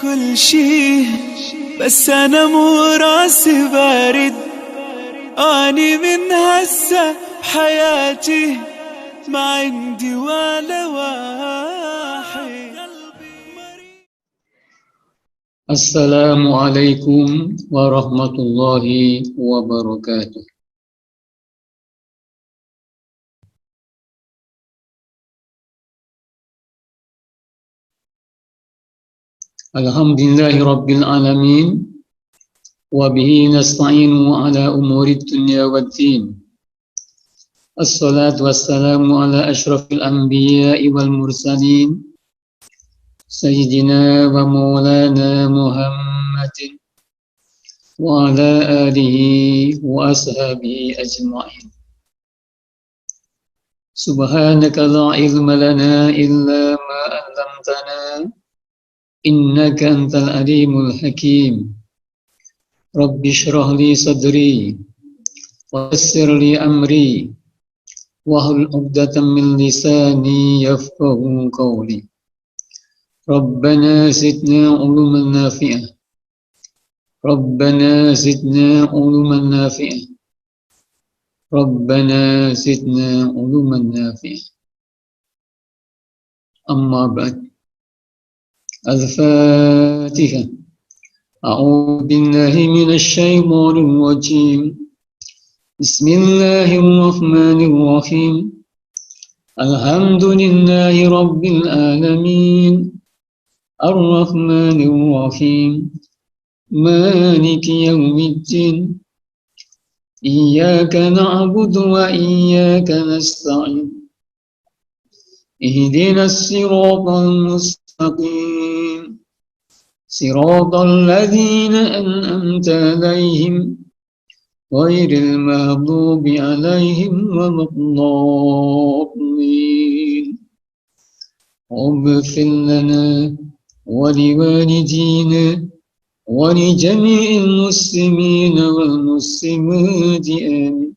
كل شي، بس أنا مو راسي بارد. أني من هسه بحياتي ما عندي ولا واحد. السلام عليكم ورحمة الله وبركاته. الحمد لله رب العالمين، وبه نستعين على أمور الدنيا والدين. الصلاة والسلام على أشرف الأنبياء والمرسلين، سيدنا ومولانا محمد وعلى آله وأصحابه أجمعين. سبحانك لا علم لنا إلا ما علمتنا إنك أنت العليم الحكيم. رب اشرح لي صدري ويسر لي أمري واحلل عقدة من لساني يفقهوا قولي. ربنا زدنا علوما نافعة، ربنا زدنا علوما نافعة، ربنا زدنا علوما نافعة. أما بعد، الفاتحة. أعوذ بالله من الشيطان الرجيم. بسم الله الرحمن الرحيم. الحمد لله رب العالمين، الرحمن الرحيم، مالك يوم الدين. إياك نعبد وإياك نستعين. اهدنا الصراط المستقيم، صراط الذين أنعمت عليهم غير المغضوب عليهم ولا الضالين. رب اغفر لنا ولوالدينا ولجميع المسلمين والمسلمات آمين.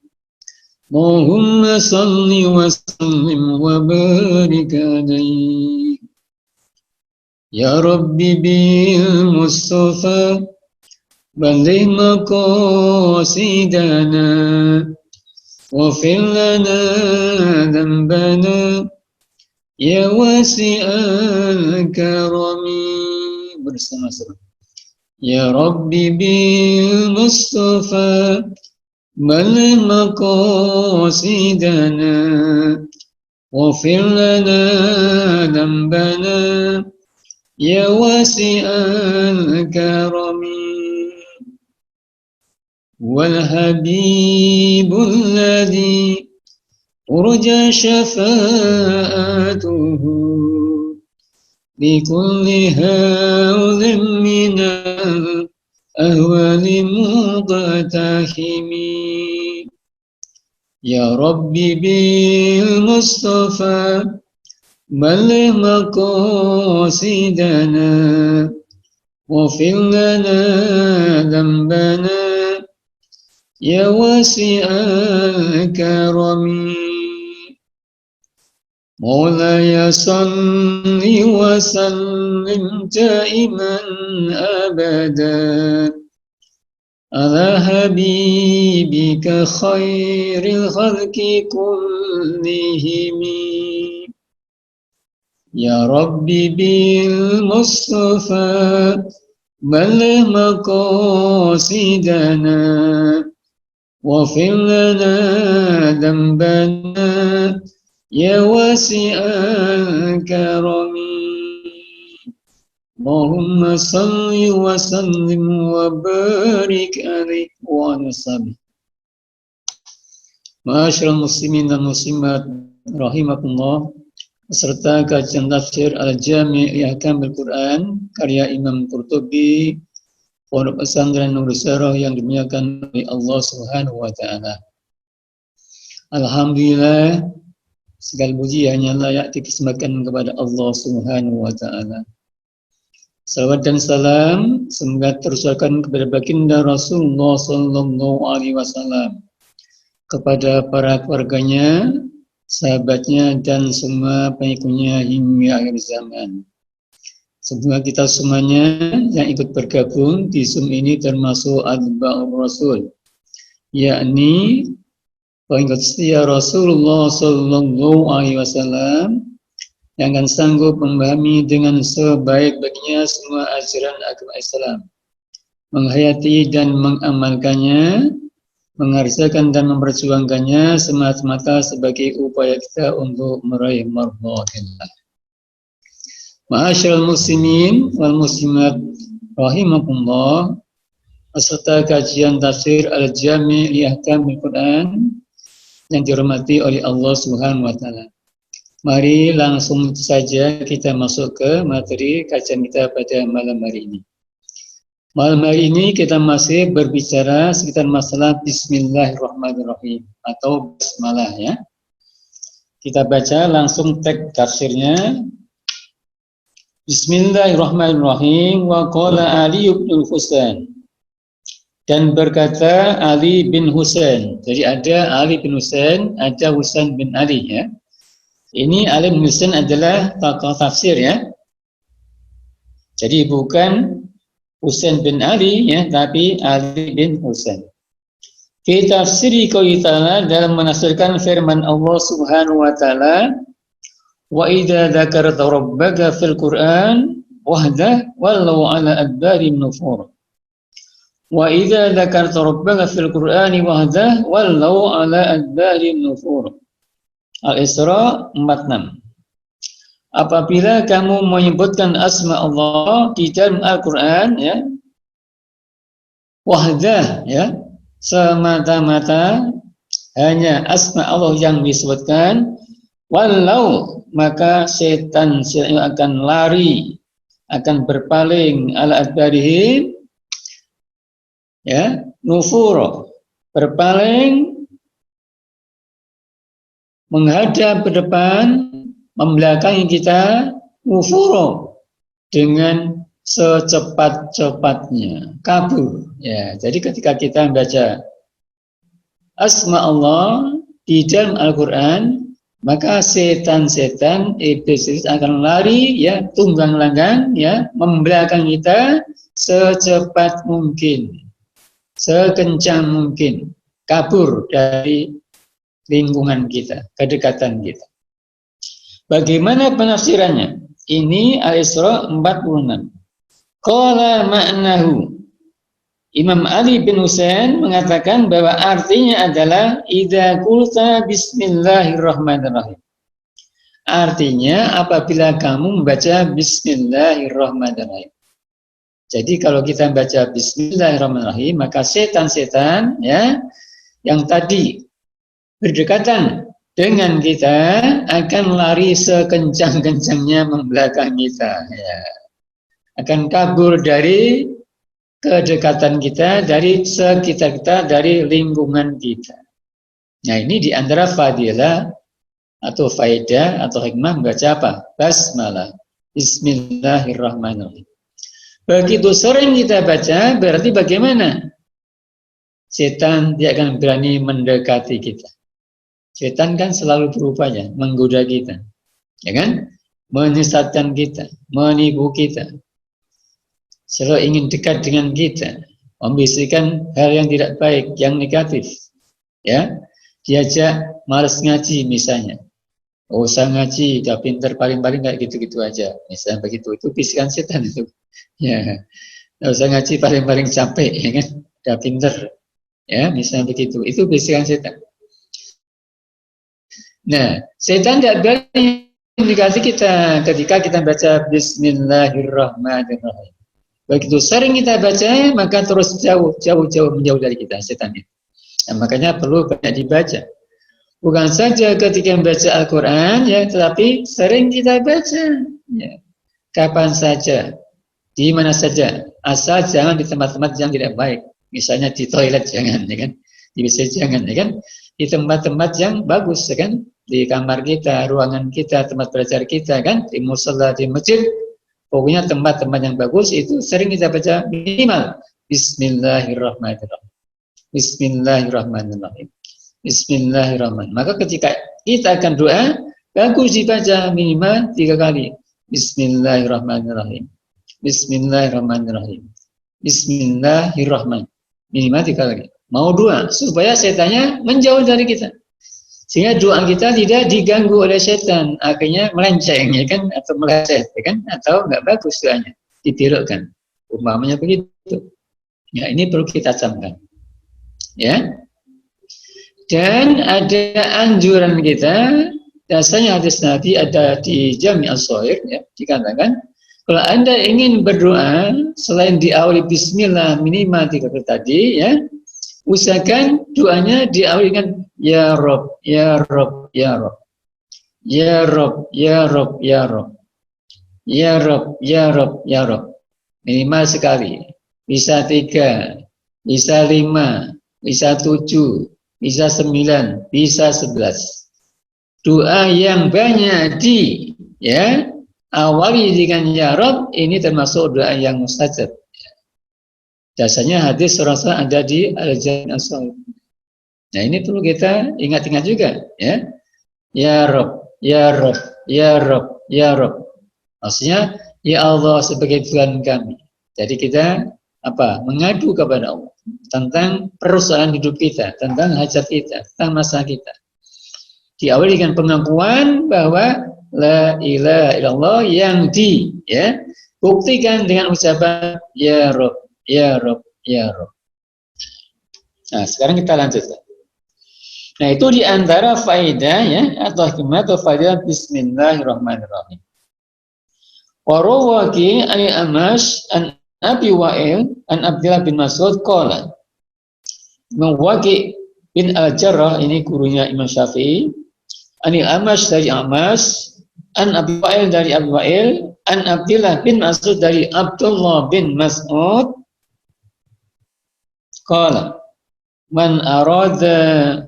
اللهم صل وسلم وبارك عليه. يا رب بالمصطفى بلغ مقاصدنا واغفر لنا ذنبنا يا واسع الكرم. bersama-sama. يا رب بالمصطفى بلغ مقاصدنا واغفر لنا ذنبنا يا واسع الكرم. والحبيب الذي أرجى شفاعته بكل هول من الأهوال مقتحم. يا رب بالمصطفى بلغ مقاصدنا واغفر لنا ذنبنا يا واسع الكرم. مولاي صل وسلم دائما أبدا على حبيبك خير الخلق كلهم. يا ربي بالمصطفى بلغ مقاصدنا واغفر لنا ذنبنا يا واسع الكرم. اللهم صل وسلم وبارك عليه وعلى صحبه. Ma'asyiral muslimin dan muslimat rahimakumullah, serta kajian tafsir Al-Jami' li Ahkamil Quran karya Imam Qurtubi, Pondok Pesantren Nur Sarah yang dimuliakan oleh Allah Subhanahu wa taala. Alhamdulillah, segala puji hanya layak dipersembahkan kepada Allah Subhanahu wa taala. Salawat dan salam semoga tercurahkan kepada baginda Rasulullah sallallahu alaihi wasallam, kepada para keluarganya, sahabatnya dan semua pengikutnya hingga akhir zaman. Semoga kita semuanya yang ikut bergabung di Zoom ini termasuk Atba'ur Rasul, yakni pengikut setia Rasulullah Sallallahu Alaihi Wasallam yang akan sanggup memahami dengan sebaik-baiknya semua ajaran agama Islam, menghayati dan mengamalkannya, mengerjakan dan memperjuangkannya semata-mata sebagai upaya kita untuk meraih mardhatillah. Ma'asyiral muslimin wal muslimat rahimakumullah, peserta kajian tafsir Al-Jami' li Ahkamil Quran yang dirahmati oleh Allah Subhanahu wa taala. Mari langsung saja kita masuk ke materi kajian kita pada malam hari ini. Malam hari ini kita masih berbicara sekitar masalah Bismillahirrahmanirrahim atau basmalah ya. Kita baca langsung teks tafsirnya. Bismillahirrahmanirrahim. Wa qala Ali bin Husain. Dan berkata Ali bin Husain. Jadi ada Ali bin Husain, ada Husain bin Ali ya. Ini Ali bin Husain adalah tokoh tafsir ya. Jadi bukan Husain bin Ali ya, tapi Ali bin Husain. Fi tafsiri qouli ta'ala, dalam menafsirkan firman Allah Subhanahu wa taala, wa idza dzakarta rabbaka fil Qur'an wahdah wallau ala adbarihim nufur. Wa idza dzakarta rabbaka fil Qur'ani wahdah wallau ala adbarihim nufur. Al-Isra 46. Apabila kamu menyebutkan asma Allah di dalam Al-Qur'an ya, wahdah ya, semata-mata hanya asma Allah yang disebutkan, walau maka setan akan lari, akan berpaling ala adbarihim ya, nufur, berpaling menghadap ke depan, membelakangi kita, nufur dengan secepat-cepatnya, kabur ya. Jadi ketika kita membaca asma Allah di dalam Al-Qur'an, maka setan-setan iblis akan lari ya, tunggang langgang ya, membelakang kita secepat mungkin, sekencang mungkin, kabur dari lingkungan kita, kedekatan kita. Bagaimana penafsirannya? Ini Al-Isra 46. Qala ma'nahu. Imam Ali bin Husain mengatakan bahwa artinya adalah idza qulta bismillahirrahmanirrahim. Artinya apabila kamu membaca bismillahirrahmanirrahim. Jadi kalau kita membaca bismillahirrahmanirrahim, maka setan-setan ya yang tadi berdekatan dengan kita akan lari sekencang-kencangnya membelakang kita ya. Akan kabur dari kedekatan kita, dari sekitar kita, dari lingkungan kita. Nah ini di antara fadilah atau faedah atau hikmah membaca apa? Basmalah. Bismillahirrahmanirrahim. Begitu sering kita baca, berarti bagaimana? Setan tidak akan berani mendekati kita. Setan kan selalu berupaya menggoda kita, ya kan? Menyesatkan kita, menipu kita. Selalu ingin dekat dengan kita, membisikkan hal yang tidak baik, yang negatif. Ya, diajak malas ngaji misalnya. Oh, usah ngaji, udah pinter, paling-paling kayak gitu-gitu aja. Misalnya begitu, itu bisikan setan itu. Ya, nggak usah ngaji, paling-paling capek, ya kan? Udah pinter. Ya, misalnya begitu. Itu bisikan setan. Nah, setan tidak berani mendekati kita ketika kita baca Bismillahirrahmanirrahim. Begitu sering kita baca, maka terus jauh menjauh dari kita setan itu. Nah, makanya perlu banyak dibaca. Bukan saja ketika membaca Al-Quran, ya, tetapi sering kita baca. Ya. Kapan saja, di mana saja, asal jangan di tempat-tempat yang tidak baik. Misalnya di toilet jangan, ya kan? Di WC jangan, ya kan? Di tempat-tempat yang bagus, ya kan? Di kamar kita, ruangan kita, tempat belajar kita, kan? Di musala, di masjid. Pokoknya tempat-tempat yang bagus itu sering kita baca minimal Bismillahirrahmanirrahim. Bismillahirrahmanirrahim. Bismillahirrahmanirrahim. Maka ketika kita akan doa, bagus dibaca minimal 3 kali. Bismillahirrahmanirrahim. Bismillahirrahmanirrahim. Bismillahirrahmanirrahim. Minimal 3 kali. Mau doa supaya setannya menjauh dari kita. Sehingga doa kita tidak diganggu oleh setan, akhirnya melenceng ya kan, atau meleset ya kan, atau nggak bagus doanya, ditirukan. Umpamanya begitu. Ya, ini perlu kita camkan. Ya. Dan ada anjuran kita, dasarnya hadis Nabi ada di Jami' As-Shahih ya, dikatakan kalau Anda ingin berdoa selain diawali bismillah minimal 3 kali tadi ya, usahakan doanya diawali dengan ya Rob, ya Rob, ya Rob, ya Rob, ya Rob, ya Rob, ya Rob, ya Rob, ya Rob. Minimal sekali, bisa 3, bisa 5, bisa 7, bisa 9, bisa 11. Doa yang banyak ya awali dengan ya Rob, ini termasuk doa yang mustajab. Dasarnya hadis Rasul ada di Al-Jami' As-Shahih. Nah, ini perlu kita ingat-ingat juga ya. Ya Rob, ya Rob, ya Rob, ya Rob. Maksudnya ya Allah sebagai Tuhan kami. Jadi kita mengadu kepada Allah tentang persoalan hidup kita, tentang hajat kita, tentang masalah kita. Diawali dengan pengakuan bahwa la ilaha illallah yang buktikan dengan ucapan ya Rob, ya Rob, ya Rob. Nah, sekarang kita lanjutkan. Nah, itu di antara faedah ya atau hikmah atau faedah bismillahirrahmanirrahim. Wa rawaki al-Amash an Abi Wa'il an Abdullah bin Mas'ud qala. Waqi bin Al-Jarrah ini gurunya Imam Syafi'i. Anil Amash dari Amash, an Abi Wa'il dari Abi Wa'il, an Abdullah bin Mas'ud dari Abdullah bin Mas'ud. Qala man arada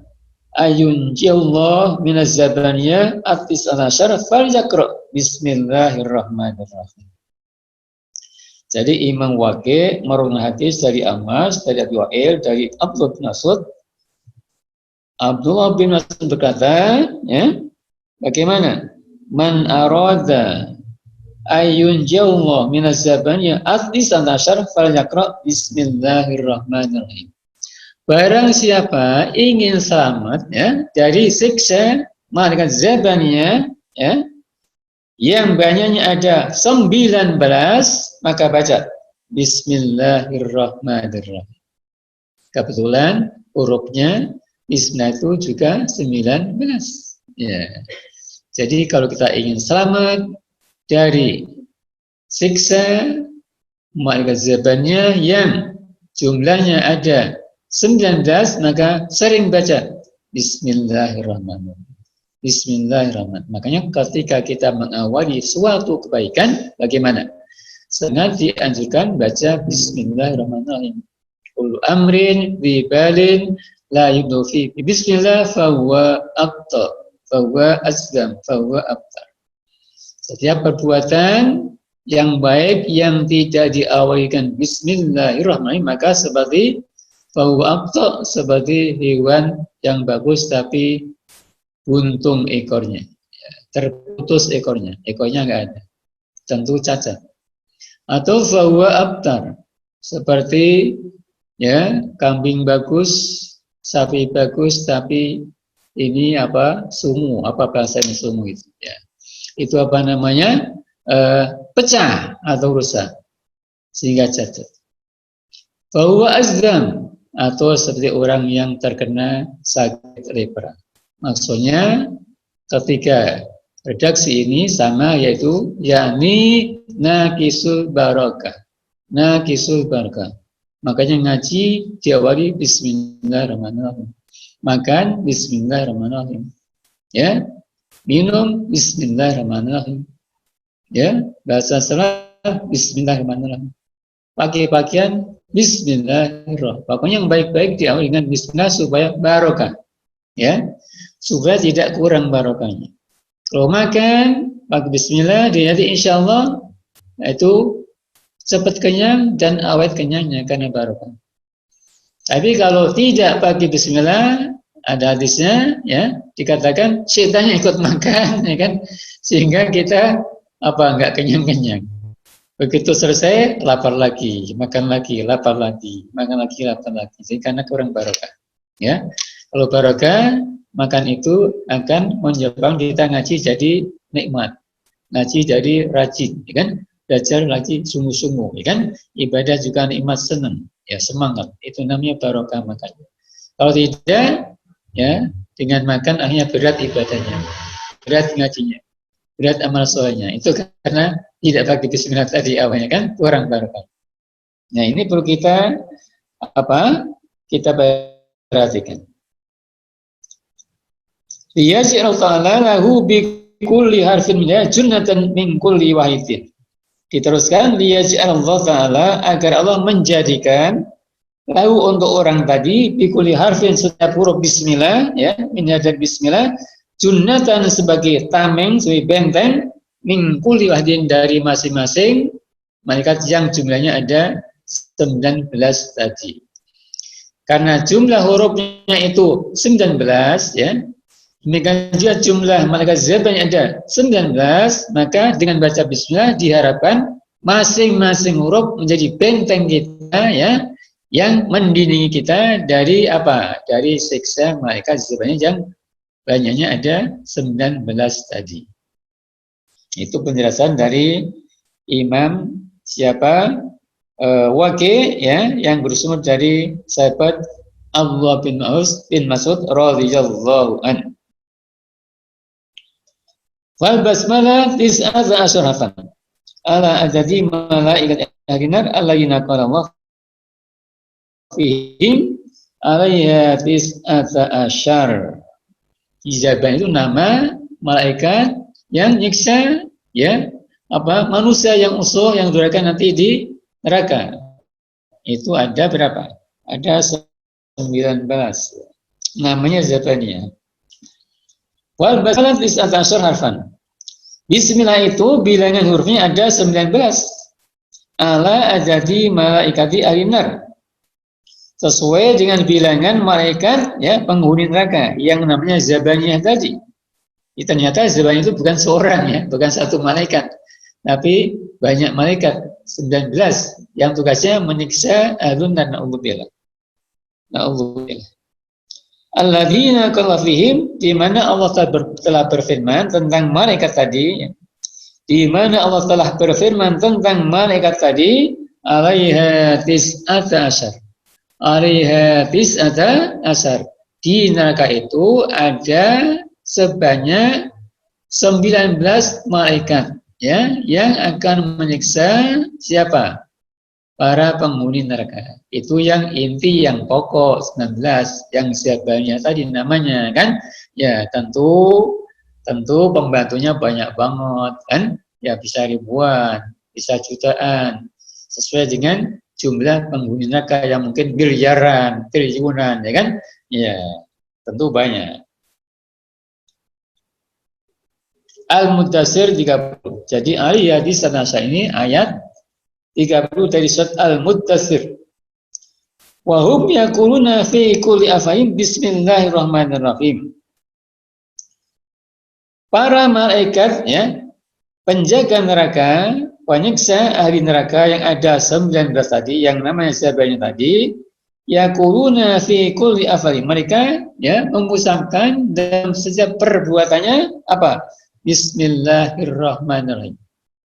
ayunjillah minaz zabaniyah at-tis'al-ashar falyaqra bismillahirrahmanirrahim. Jadi Imam Waqi merunut hadis dari Amash, dari Abi Wa'il, dari Abdullah bin Mas'ud. Abdullah bin Mas'ud berkata, ya, bagaimana? Man arada ayunjillah minaz zabaniyah at-tis'al-ashar falyaqra bismillahirrahmanirrahim. Barang siapa ingin selamat ya dari siksa malaikat zabaniyah ya yang banyaknya ada 19, maka baca bismillahirrahmanirrahim. Kebetulan hurufnya bismillah itu juga 19 ya. Jadi kalau kita ingin selamat dari siksa malaikat zabaniyah yang jumlahnya ada 19, maka sering baca bismillahirrahmanirrahim. Bismillahirrahmanirrahim. Makanya ketika kita mengawali suatu kebaikan, bagaimana? Sangat dianjurkan baca bismillahirrahmanirrahim. Kullu amrin bi balin la yubdu fi bismillah fahuwa aqta, fahuwa azlam, fahuwa abtar. Setiap perbuatan yang baik yang tidak diawalikan bismillahirrahmanirrahim, maka seperti fahuwa aqta, seperti hewan yang bagus tapi buntung ekornya, terputus ekornya nggak ada, tentu cacat. Atau fahuwa abtar, seperti ya kambing bagus, sapi bagus, tapi ini sumu, bahasanya sumu itu ya. Itu pecah atau rusak sehingga cacat. Fahuwa azlam, atau seperti orang yang terkena sakit lepra. Maksudnya ketika redaksi ini sama, yaitu yakni naqisul barakah. Naqisul barakah. Makanya ngaji diawali bismillahirrahmanirrahim. Makan bismillahirrahmanirrahim. Ya. Minum bismillahirrahmanirrahim. Ya, bahasa salat bismillahirrahmanirrahim. Pakai pakaian bismillahirrahmanirrahim. Pokoknya yang baik-baik diawali dengan bismillah supaya barokah. Ya. Supaya tidak kurang barokahnya. Kalau makan pakai bismillah, jadi insyaallah itu cepat kenyang dan awet kenyangnya karena barokah. Tapi kalau tidak pakai bismillah, ada hadisnya ya, dikatakan setannya ikut makan ya kan, sehingga kita enggak kenyang-kenyang. Begitu selesai, lapar lagi, makan lagi, lapar lagi, makan lagi, lapar lagi. Jadi karena kurang barokah. Ya, kalau barokah, makan itu akan menyebabkan kita ngaji jadi nikmat, ngaji jadi rajin, ya kan? Belajar lagi sungguh-sungguh, ya kan? Ibadah juga nikmat, senang, ya semangat. Itu namanya barokah makan. Kalau tidak, ya dengan makan akhirnya berat ibadahnya, berat ngajinya, berat amal solehnya. Itu karena tidak pakai bismillah tadi awalnya kan kurang barokah. Nah ini perlu kita kita perhatikan. Liyaj'al ta'ala lahu bi kulli harfin minha junnatan min kulli wahidin. Diteruskan liyaj'al Allah Ta'ala agar Allah menjadikan lahu untuk orang tadi bi kulli harfin setiap huruf bismillah ya minha dan bismillah junnatan sebagai tameng sebagai benteng min kulli wahidin dari masing-masing malaikat yang jumlahnya ada 19 tadi. Karena jumlah hurufnya itu 19 ya. Demikian juga jumlah malaikat zabannya ada 19, maka dengan baca bismillah diharapkan masing-masing huruf menjadi benteng kita ya yang melindungi kita dari apa? Dari siksa malaikat zabannya yang banyaknya ada 19 tadi. Itu penjelasan dari Imam siapa Waqi ya yang bersumber dari sahabat Abdullah bin Mas'ud radhiyallahu anhu. Wal basmalah tis'ata asyarafan ala adadi malaikat ahlinar allaina qala Allah fihim alaiha tis'ata asyar. Izaban itu nama malaikat yang nyiksa ya manusia yang usuh yang durhaka nanti di neraka. Itu ada berapa? Ada 19. Namanya Zabaniyah. Wal basmalah tis'ata asyar harfan. Bismillah itu bilangan hurufnya ada 19. Ala adadi malaikati ahlinar. Sesuai dengan bilangan malaikat ya penghuni neraka yang namanya Zabaniyah tadi. Ternyata Zabaniyah itu bukan seorang ya, bukan satu malaikat. Tapi banyak malaikat 19 yang tugasnya menyiksa ahlun dan na'udzubillah. Na'udzubillah. Alladzina qala fihim di mana Allah telah berfirman tentang malaikat tadi ya. Di mana Allah telah berfirman tentang malaikat tadi alaiha tis'ata asyar. Alaiha tis'ata asyar. Di neraka itu ada sebanyak 19 malaikat ya yang akan menyiksa siapa? Para penghuni neraka. Itu yang inti yang pokok 19 yang siapanya tadi namanya kan? Ya, tentu pembantunya banyak banget kan? Ya bisa ribuan, bisa jutaan. Sesuai dengan jumlah penghuni neraka yang mungkin miliaran, triliunan ya kan? Ya, tentu banyak. Al-Mudaththir 30. Jadi ayat di sana ini ayat 30 dari surat Al-Mudaththir. Wa hum yaquluna fi kulli afain bismillahirrahmanirrahim. Para malaikat ya, penjaga neraka, penyiksa ahli neraka yang ada 19 tadi yang namanya siapanya tadi, yaquluna fi kulli afain. Mereka ya mengucapkan dalam setiap perbuatannya apa? Bismillahirrahmanirrahim.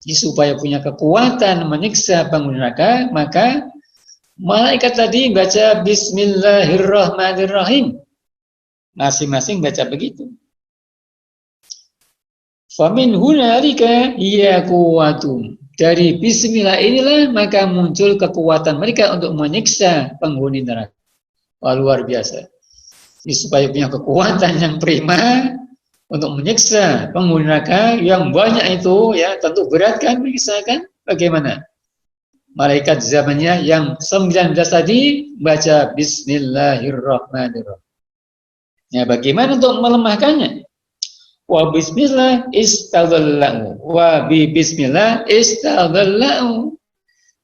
Jadi supaya punya kekuatan menyiksa penghuni neraka, maka malaikat tadi baca Bismillahirrahmanirrahim. Masing-masing baca begitu. Famin hunalika hiya quwwatum. Dari Bismillah inilah maka muncul kekuatan mereka untuk menyiksa penghuni neraka. Wah, luar biasa. Jadi supaya punya kekuatan yang prima untuk menyiksa penghuni neraka yang banyak itu ya tentu berat kan menyiksa kan? Bagaimana? Malaikat zamannya yang 19 tadi baca Bismillahirrahmanirrahim. Ya bagaimana untuk melemahkannya? Wa bismillah istadallahu wa bi bismillah istadallahu.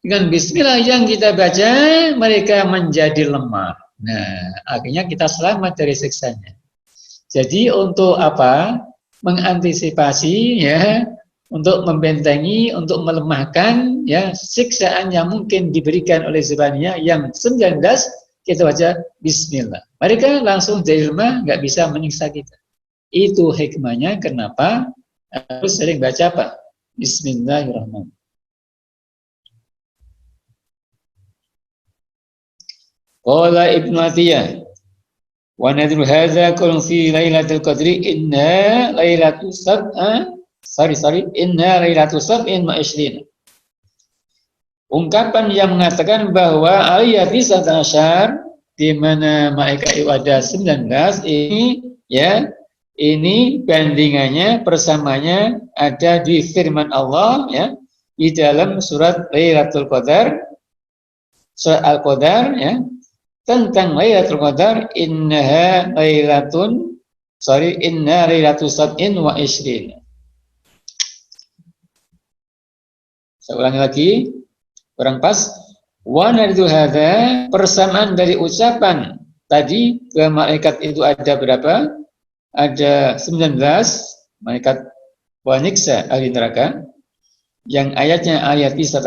Dengan bismillah yang kita baca mereka menjadi lemah. Nah, akhirnya kita selamat dari siksanya. Jadi untuk apa? Mengantisipasi ya untuk membentengi, untuk melemahkan ya siksaan yang mungkin diberikan oleh Zebania yang 19, kita baca Bismillah. Mereka langsung dari rumah nggak bisa menyiksa kita. Itu hikmahnya kenapa harus sering baca apa? Bismillahirrahmanirrahim. Qala Ibnu Atiyah wa nadru hadza kun fi lailatul qadri inna lailatul sab'a inna lailatul sab'in wa ishrina. Ungkapan yang mengatakan bahwa ayat 19 di mana malaikat itu ada 19 ini ya, ini bandingannya persamanya ada di firman Allah ya di dalam surat Lailatul Qadar, surat Al-Qadar ya, tentang Lailatul Qadar inna lailatul sab'in wa ishrina. Saya ulangi lagi, kurang pas. Wa naridu hadza, persamaan dari ucapan tadi ke malaikat itu ada berapa? Ada 19 malaikat waniksa ahli neraka. Yang ayatnya ayat 19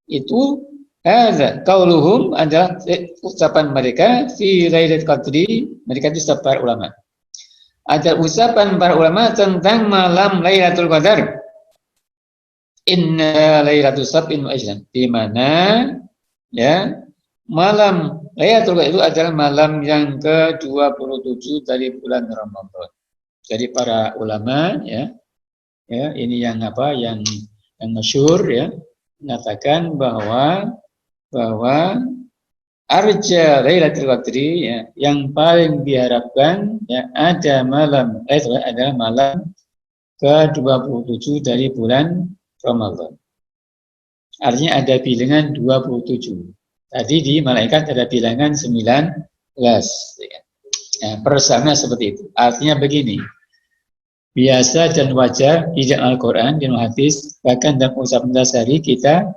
itu hadza qauluhum adalah ucapan mereka fi lailatul qadri, mereka itu para ulama. Ada ucapan para ulama tentang malam Lailatul Qadar. Inna lailatul sab'in wa ishrina, di mana ya malam Lailatul Qadar itu adalah malam yang ke-27 dari bulan Ramadan. Jadi para ulama ya ini yang masyhur ya mengatakan bahwa arja Lailatul Qadri ya, yang paling diharapkan ya ada malam adalah malam ke-27 dari bulan Ramadan. Artinya ada bilangan 27. Tadi di malaikat ada bilangan 19. Ya, persamaan seperti itu. Artinya begini. Biasa dan wajar di dalam Al-Quran, di dalam hadis, bahkan dalam ucapan dasari kita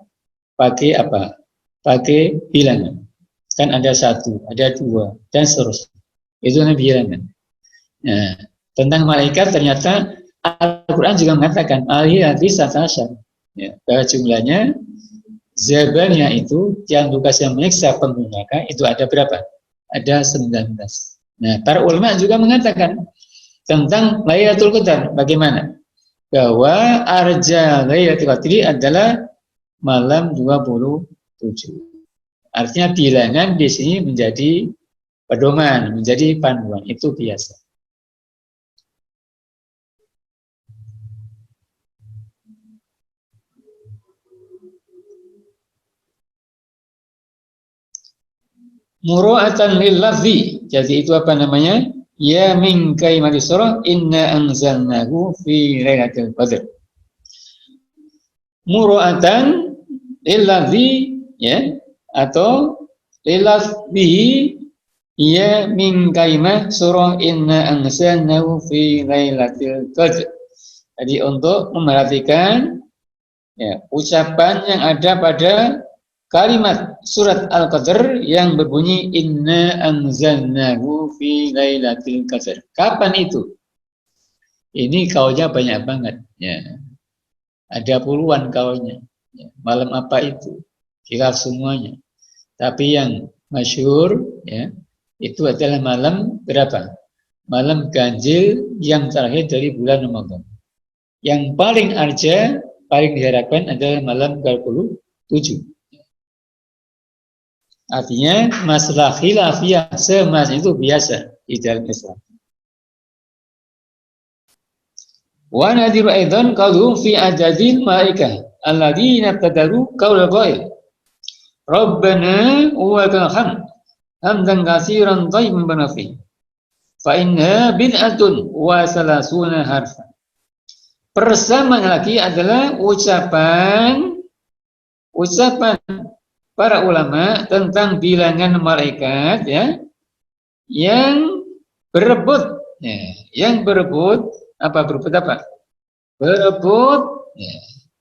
pakai apa? Pakai bilangan. Kan ada 1, ada 2, dan seterusnya. Itu namanya bilangan. Nah, tentang malaikat ternyata Al-Quran juga mengatakan al-hadis atasyar, ya, bahwa jumlahnya Zabania itu yang tugas yang menyiksa pengguna itu ada berapa? Ada 19. Nah, para ulama juga mengatakan tentang Lailatul Qadar bagaimana? Bahwa arja Lailatul Qadri adalah malam 27. Artinya bilangan di sini menjadi pedoman, menjadi panduan, itu biasa. Muru'atan lil lafzi. Jadi itu apa namanya? Ya min kalimati surah inna anzalnahu fi lailatul qadr. Muru'atan lil lafzi ya atau lil lafzi ya min kalimah surah inna anzalnahu fi lailatul qadr. Jadi untuk memerhatikan ya ucapan yang ada pada kalimat surat Al-Qadr yang berbunyi inna anzalnahu fi lailatul qadr. Kapan itu? Ini kaulnya banyak banget ya. Ada puluhan kaulnya. Ya. Malam apa itu? Khilaf semuanya. Tapi yang masyhur ya, itu adalah malam berapa? Malam ganjil yang terakhir dari bulan Ramadan. Yang paling arja, paling diharapkan adalah malam 27. Artinya masalah khilafiyah semasa itu biasa di dalam Islam. Wa nadiru aidan qaulun fi adadil malaikah alladziina tadaru qaul qail. Rabbana wa lakal hamd hamdan katsiran thayyiban barakallahu fa inna bid'atun wa salasuna harfan. Persamaan lagi adalah ucapan para ulama tentang bilangan malaikat ya yang berebut ya,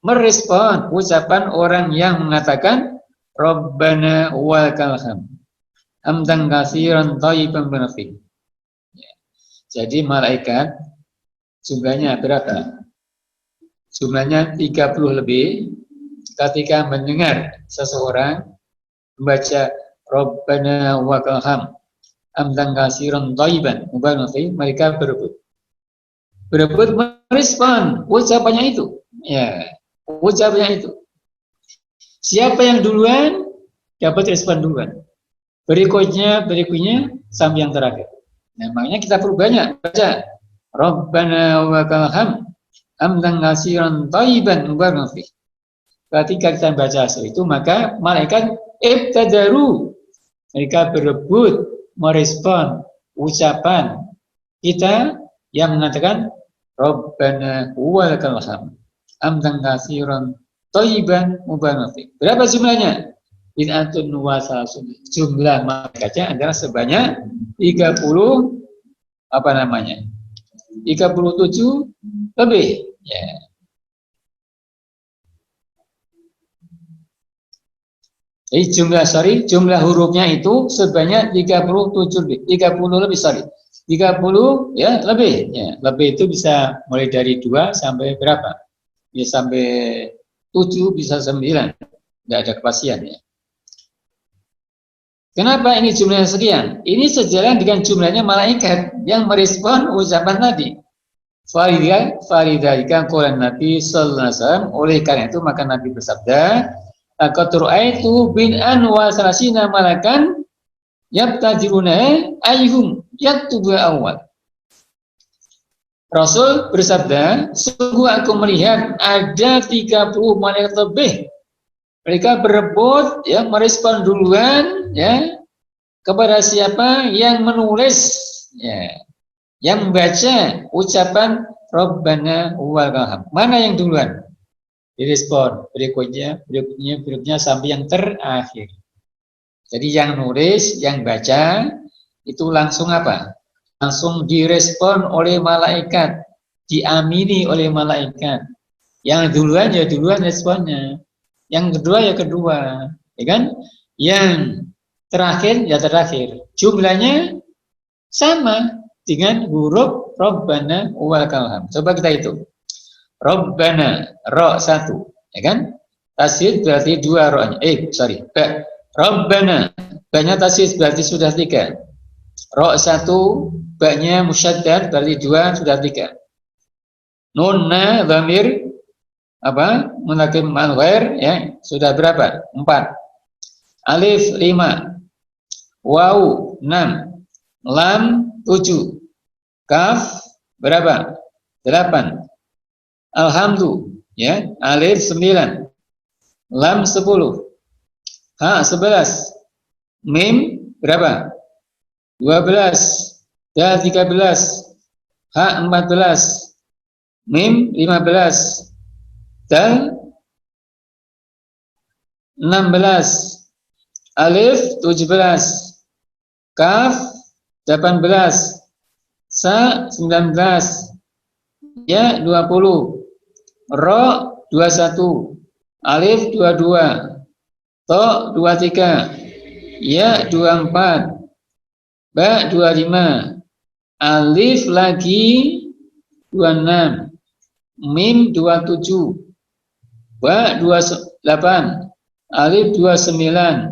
merespon ucapan orang yang mengatakan Rabbana walakal hamd hamdan katsiran thayyiban barakallahu. Ya. Jadi malaikat jumlahnya berapa? jumlahnya 30 lebih, ketika mendengar seseorang membaca Rabbana wa lakal hamd hamdan katsiran thayyiban mubarakan fihi, mereka berebut merespon ucapannya itu. Ya, ucapannya itu. Siapa yang duluan dapat respon duluan. Berikutnya sampai yang terakhir. Nah, makanya kita perlu banyak baca Rabbana wa lakal hamd hamdan katsiran thayyiban mubarakan fihi. Ketika kita baca itu, maka malaikat ibtadaru, mereka berebut merespon ucapan kita yang mengatakan Rabbana wa lakal hamd hamdan katsiran thayyiban mubarakan fihi. Berapa jumlahnya? Bid'atun wa salasun. Jumlah malaikatnya adalah sebanyak 37 lebih. Ya. Jadi jumlah hurufnya itu sebanyak 30 lebih, 30 ya lebih. Ya, lebih itu bisa mulai dari 2 sampai berapa? Ya sampai 7, bisa 9. Enggak ada kepastian ya. Kenapa ini jumlahnya sekian? Ini sejalan dengan jumlahnya malaikat yang merespon ucapan tadi. Faridhalika qala Nabi sallallahu alaihi wasallam, oleh karena itu maka Nabi bersabda, laqad ra'aitu bin'an wa salasina malakan yabtajiruna ayyuhum yaktubu awal. Rasul bersabda, sungguh aku melihat ada 30 malaikat lebih. Mereka berebut ya merespon duluan ya kepada siapa yang menulis ya, yang membaca ucapan Rabbana wa lakal hamd. Mana yang duluan? Direspon, berikutnya sampai yang terakhir. Jadi yang nulis, yang baca itu langsung apa? Langsung direspon oleh malaikat, diamini oleh malaikat. Yang duluan ya duluan responnya. Yang kedua ya kedua, ya kan? Yang terakhir ya terakhir. Jumlahnya sama dengan huruf Rabbana wa lakal hamd. Coba kita hitung. Rabbana, ro 1, ya kan? Tasydid berarti 2 ro-nya. Ba. Rabbana, ba-nya tasydid berarti sudah 3. Ro 1, ba-nya musyaddad berarti 2 sudah 3. Nunna dhamir munakim al-ghair ya sudah berapa? 4. Alif 5, waw 6, lam 7, kaf berapa? 8. Alhamdulillah ya, alif 9, lam 10, ha 11, mim berapa? 12, dal 13, ha 14, mim 15, dal 16, alif 17, kaf 18, sa 19, ya 20, ro 21, alif 22, to 23, ya 24, ba 25, alif lagi 26, mim 27, ba 28, alif 29,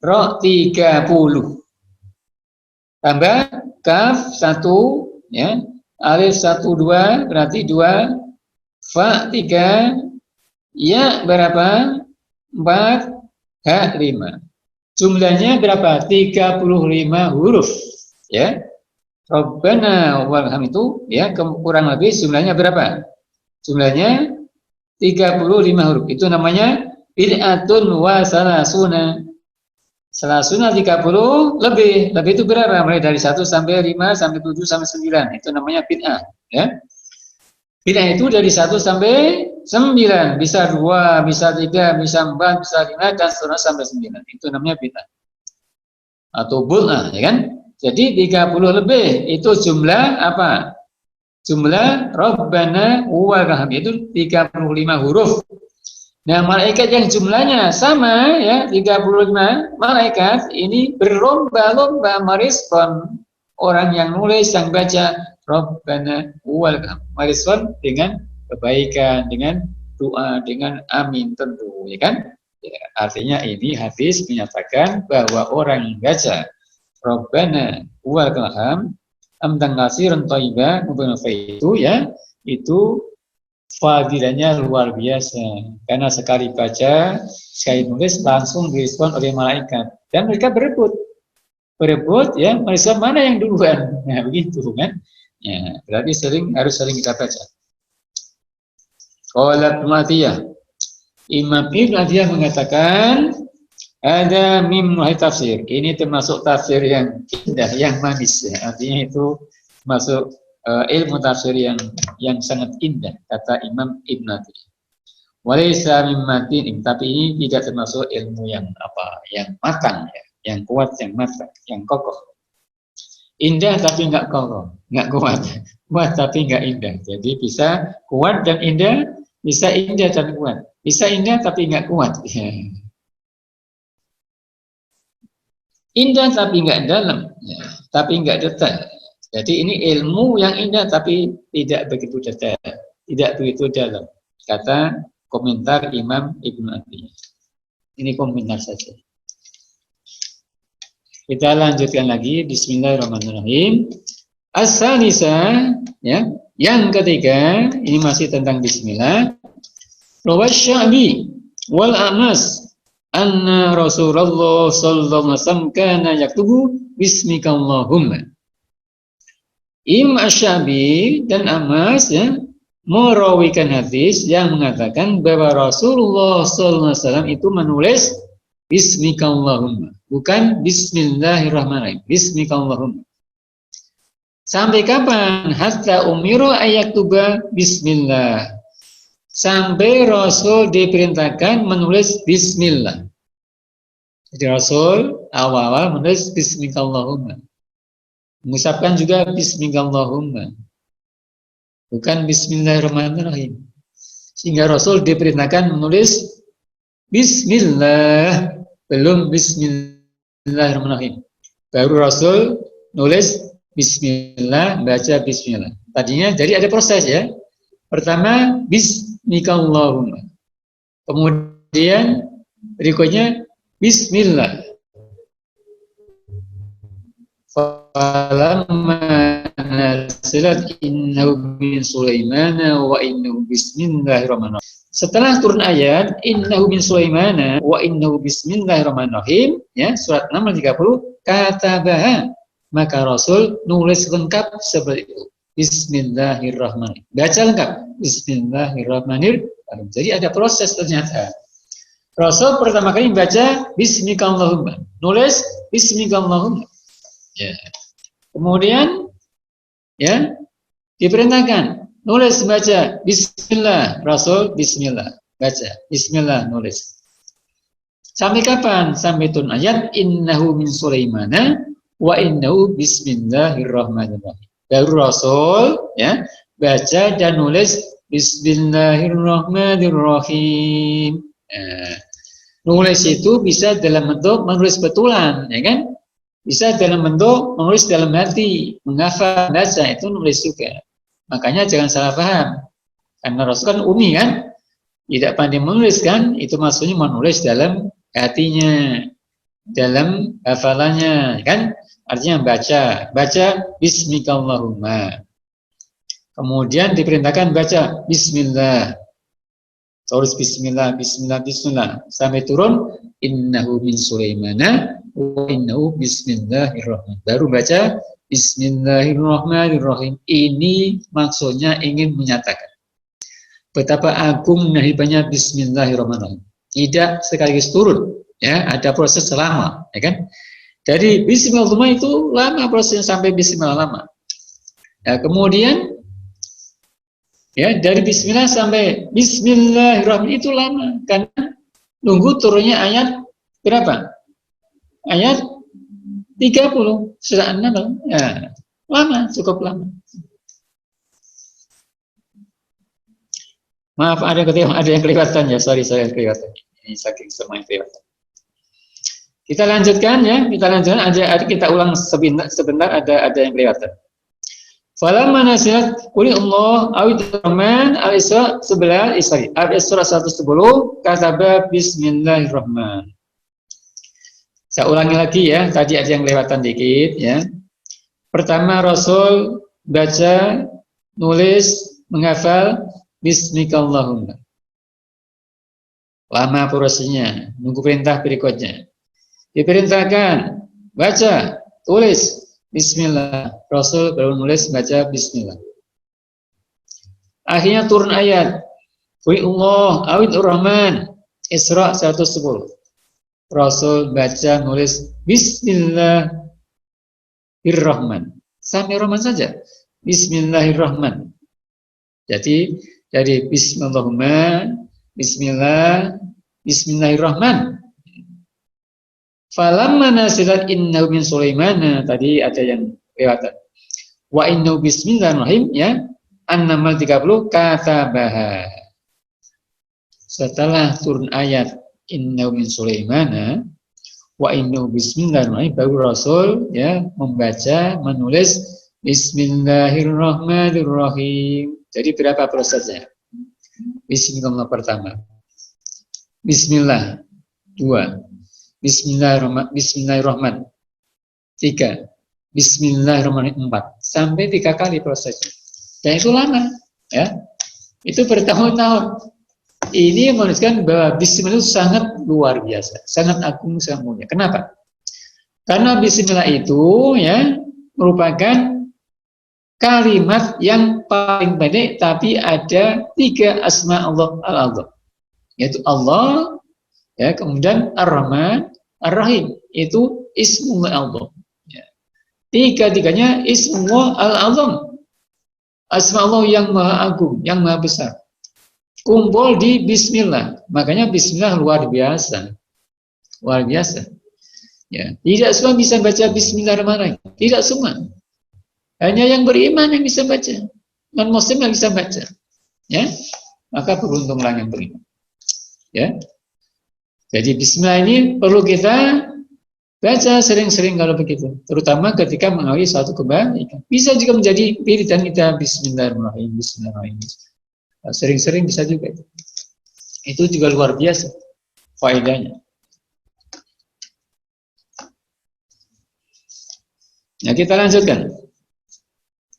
ro 30. Tambah kaf 1 ya. Alif 1 2 berarti 2, fa 3, ya berapa? 4, ha 5. Jumlahnya berapa? 35 huruf ya. Rabbana wa lakal hamd itu ya kurang lebih jumlahnya berapa? Jumlahnya 35 huruf. Itu namanya bid'atun wa salasuna. Salasuna 30 lebih. Lebih itu berapa? Mulai dari 1 sampai 5 sampai 7 sampai 9. Itu namanya bid'ah ya. Bid'ah itu dari 1 sampai 9, bisa 2, bisa 3, bisa 4, bisa 5 dan seterusnya sampai 9. Itu namanya bid'ah. Atau bud'ah ya kan? Jadi 30 lebih itu jumlah apa? Jumlah Rabbana wa lakal hamd itu 35 huruf. Nah, malaikat yang jumlahnya sama ya, 35 malaikat ini berlomba-lomba merespon orang yang nulis, yang baca Rabbana wa lakal hamd. Merespon dengan kebaikan, dengan doa, dengan amin tentu, ya kan? Ya, artinya ini hadis menyatakan bahwa orang yang baca Rabbana wal kalham amdan nasiran thayyiba itu ya, itu fadilahnya luar biasa. Karena sekali baca, sekali nulis langsung direspon oleh malaikat. Dan mereka berebut ya, merespon mana yang duluan. Nah, begitu kan? Ya, berarti harus sering kita baca. Qalat Ibnu Athiyah. Imam Ibnu Athiyah mengatakan ada mim tafsir. Ini termasuk tafsir yang indah, yang manis ya. Artinya itu masuk ilmu tafsir yang sangat indah, kata Imam Ibnu Athiyah. Walaysa mim matin, tapi ini tidak termasuk ilmu yang matang ya, yang kuat, yang matang, yang kokoh. Indah tapi nggak kokoh, nggak kuat. Kuat tapi nggak indah. Jadi bisa kuat dan indah, bisa indah tapi kuat. Bisa indah tapi nggak kuat. Ya. Indah tapi nggak dalam, ya. Tapi nggak detail. Jadi ini ilmu yang indah tapi tidak begitu detail, tidak begitu dalam. Kata komentar Imam Ibnu Athiyah. Ini komentar saja. Kita lanjutkan lagi. Bismillahirrahmanirrahim. As-salisa, ya. Yang ketiga, ini masih tentang bismillah. Rawasy-Sya'bi wal Amas anna Rasulullah sallallahu alaihi wasallam kana yaktubu bismikallahumma. Imam Asy-Sya'bi dan Amas ya merawikan hadis yang mengatakan bahwa Rasulullah sallallahu alaihi wasallam itu menulis bismikallahumma, bukan bismillahirrahmanirrahim, bismikallahumma. Sampai kapan? Hatta umiru ayaktuba bismillah. Sampai Rasul diperintahkan menulis bismillah. Jadi Rasul awal-awal menulis bismikallahumma. Mengucapkan juga bismikallahumma. Bukan bismillahirrahmanirrahim. Sehingga Rasul diperintahkan menulis bismillah, belum bismillahirrahmanirrahim. Baru Rasul nulis bismillah, baca bismillah. Tadinya jadi ada proses ya. Pertama bismikallahumma. Kemudian berikutnya bismillah. Falamma nazalat innahu min Sulaimana wa innahu bismillahirrahmanirrahim. Setelah turun ayat innahu min Sulaimana wa innahu bismillahirrahmanirrahim, ya, surat 6 ayat 30, katabaha, maka Rasul nulis lengkap seperti itu. Bismillahirrahmanirrahim. Baca lengkap. Bismillahirrahmanirrahim. Jadi ada proses ternyata. Rasul pertama kali baca bismikallahumma, nulis bismikallahumma. Ya. Kemudian ya diperintahkan nulis baca bismillah, Rasul bismillah, baca bismillah, nulis. Sampai kapan? Sampai turun ayat innahu min Sulaimana wa innahu bismillahirrahmanirrahim. Baru Rasul ya baca dan nulis bismillahirrahmanirrahim. Nulis itu bisa dalam bentuk menulis betulan, ya kan? Bisa dalam bentuk menulis dalam hati, menghafal, baca, itu nulis juga. Makanya jangan salah paham. Karena Rasul kan umi kan, tidak pandai menulis kan, itu maksudnya menulis dalam hatinya, dalam hafalannya, kan? Artinya baca bismikallahumma. Kemudian diperintahkan baca bismillah. Tulis bismillah, bismillah, bismillah. Sampai turun innahu min Sulaimana wa innahu bismillahirrahmanirrahim. Baru baca bismillahirrahmanirrahim. Ini maksudnya ingin menyatakan betapa agung dan hebatnya bismillahirrahmanirrahim. Tidak sekaligus turun, ya, ada proses lama, ya kan? Jadi bismillahirrahmanirrahim itu lama prosesnya, sampai bismillah lama. Ya, kemudian ya dari bismillah sampai bismillahirrahmanirrahim itu lama karena nunggu turunnya ayat berapa? Ayat 30 surah An-Nahl. Ya, lama, cukup lama. Maaf ada yang kelewatan ya, sorry saya kelewatan. Ini saking semua yang kelewatan. Kita lanjutkan ya, kita ulang sebentar ada yang kelewatan. Falamma nasilat qul Allah awid rahman al-Isra 11 Al-Isra 110 kataba bismillahirrahman. Saya ulangi lagi ya, tadi ada yang lewatan dikit ya. Pertama Rasul baca, nulis, menghafal bismikallahumma. Lama prosesnya, nunggu perintah berikutnya. Diperintahkan baca, tulis bismillah. Rasul baru nulis, baca bismillah. Akhirnya turun ayat qul Allah awid rahman Isra 110. Rasul baca, nulis bismillahirrahman. Sampai Rahman saja. Bismillahirrahman. Jadi dari bismillahirrahman, bismillah, bismillahirrahman. Falamma nasilat innahu min Sulaiman, tadi ada yang lewatan. Wa innahu bismillahirrahmanirrahim ya. An-Naml 30 katabaha. Setelah turun ayat innahu min Sulaiman wa innahu bismillahirrahmanirrahim, baru Rasul ya membaca, menulis bismillahirrahmanirrahim. Jadi berapa prosesnya? Bismillah pertama. Bismillah 2. Bismillahirrahman 3. Bismillahirrahmanirrahim 4. Sampai 3 kali prosesnya. Dan itu lama ya. Itu bertahun-tahun. Ini menunjukkan bahwa bismillah itu sangat luar biasa, sangat agung, sangat mulia. Kenapa? Karena bismillah itu ya merupakan kalimat yang paling pendek, tapi ada 3 asma Allah al-Azam, yaitu Allah, ya, kemudian Ar-Rahman, Ar-Rahim, itu ismullah Allah. Ya. 3-tiganya ismullah al-Azam, asma Allah yang maha agung, yang maha besar. Kumpul di bismillah. Makanya bismillah luar biasa. Luar biasa. Ya, tidak semua bisa baca bismillahirrahmanirrahim. Tidak semua. Hanya yang beriman yang bisa baca. Non-muslim yang bisa baca. Ya. Maka beruntunglah yang beriman. Ya. Jadi bismillah ini perlu kita baca sering-sering kalau begitu. Terutama ketika mengawali suatu kebaikan. Bisa juga menjadi wiridan kita bismillahirrahmanirrahim. Bismillahirrahmanirrahim. Sering-sering bisa juga. Itu juga luar biasa faedahnya. Nah, kita lanjutkan.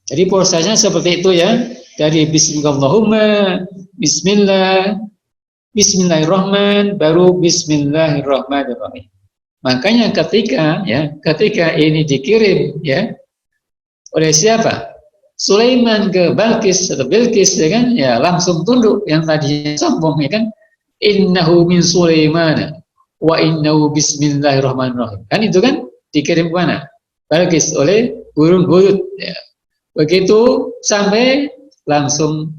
Jadi prosesnya seperti itu ya. Dari bismillahirrahmanirrahim, bismillah, bismillahirrahman, baru bismillahirrahmanirrahim. Makanya ketika ini dikirim ya oleh siapa? Sulaiman ke Balkis atau Bilqis ya kan, ya langsung tunduk. Yang tadinya sombong ya kan, innahu min Sulaiman wa innahu bismillahirrahmanirrahim. Kan itu kan dikirim ke mana? Balkis oleh burung buyut ya. Begitu sampai langsung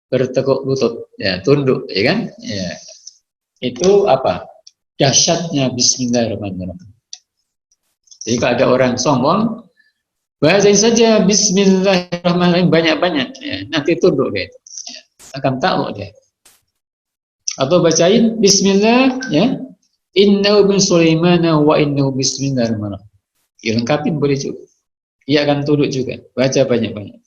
bertekuk lutut ya, tunduk ya kan, ya. Itu apa? Dahsyatnya bismillahirrahmanirrahim. Jadi kalau ada orang sombong, bacain saja bismillahirrahmanirrahim banyak-banyak ya, nanti tunduk dia ya, akan tahu dia. Atau bacain bismillah ya, innahu min Sulaiman wa innahu bismillahirrahmanirrahim. Dilengkapin boleh juga. Ia akan tunduk juga. Baca banyak-banyak.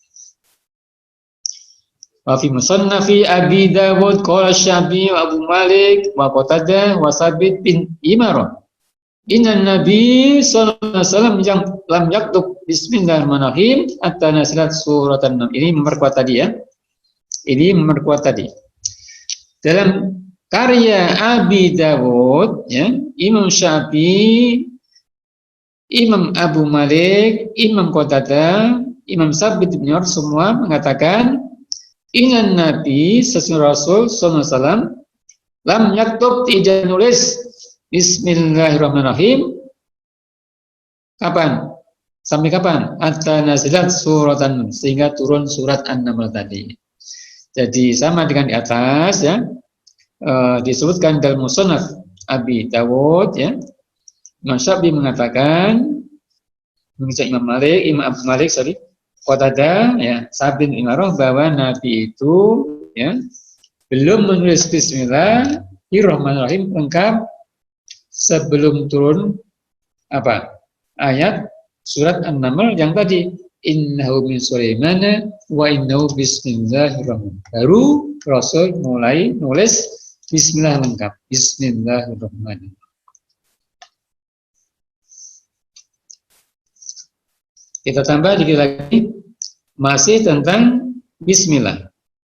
Wa fi musannafi Abi Dawud qala Syafi'i wa Abu Malik wa Qatadah wa Sabit bin Imran. Inna Nabi sallallahu alaihi wasallam yang lam yaktub bismillahirrahmanirrahim hatta nasilat surat An-Naml. Ini memperkuat tadi ya. Ini memperkuat tadi. Dalam karya Abi Dawud ya, Imam Syafi'i, Imam Abu Malik, Imam Qatadah, Imam Sabit bin Imran semua mengatakan inna Nabi sesungguhnya Rasul sallallahu alaihi wasallam lam yaktub, tidak nulis bismillahirrahmanirrahim. Kapan? Sampai kapan? Hatta nazilat surat An-Naml, sehingga turun surat An-Naml tadi. Jadi sama dengan di atas ya, disebutkan dalam Musannaf Abi Dawud ya. Imam Syafi'i mengatakan, Imam Abu Malik Qatadah ya, Sabit bin Imran bahwa Nabi itu ya belum menulis bismillahirrahmanirrahim lengkap sebelum turun apa? Ayat surat An-Naml yang tadi innahu min Sulaimana wa innahu bismillahirrahmanirrahim. Baru Rasul mulai nulis bismillah lengkap. Bismillahirrahmanirrahim. Kita tambah dikit lagi, masih tentang bismillah.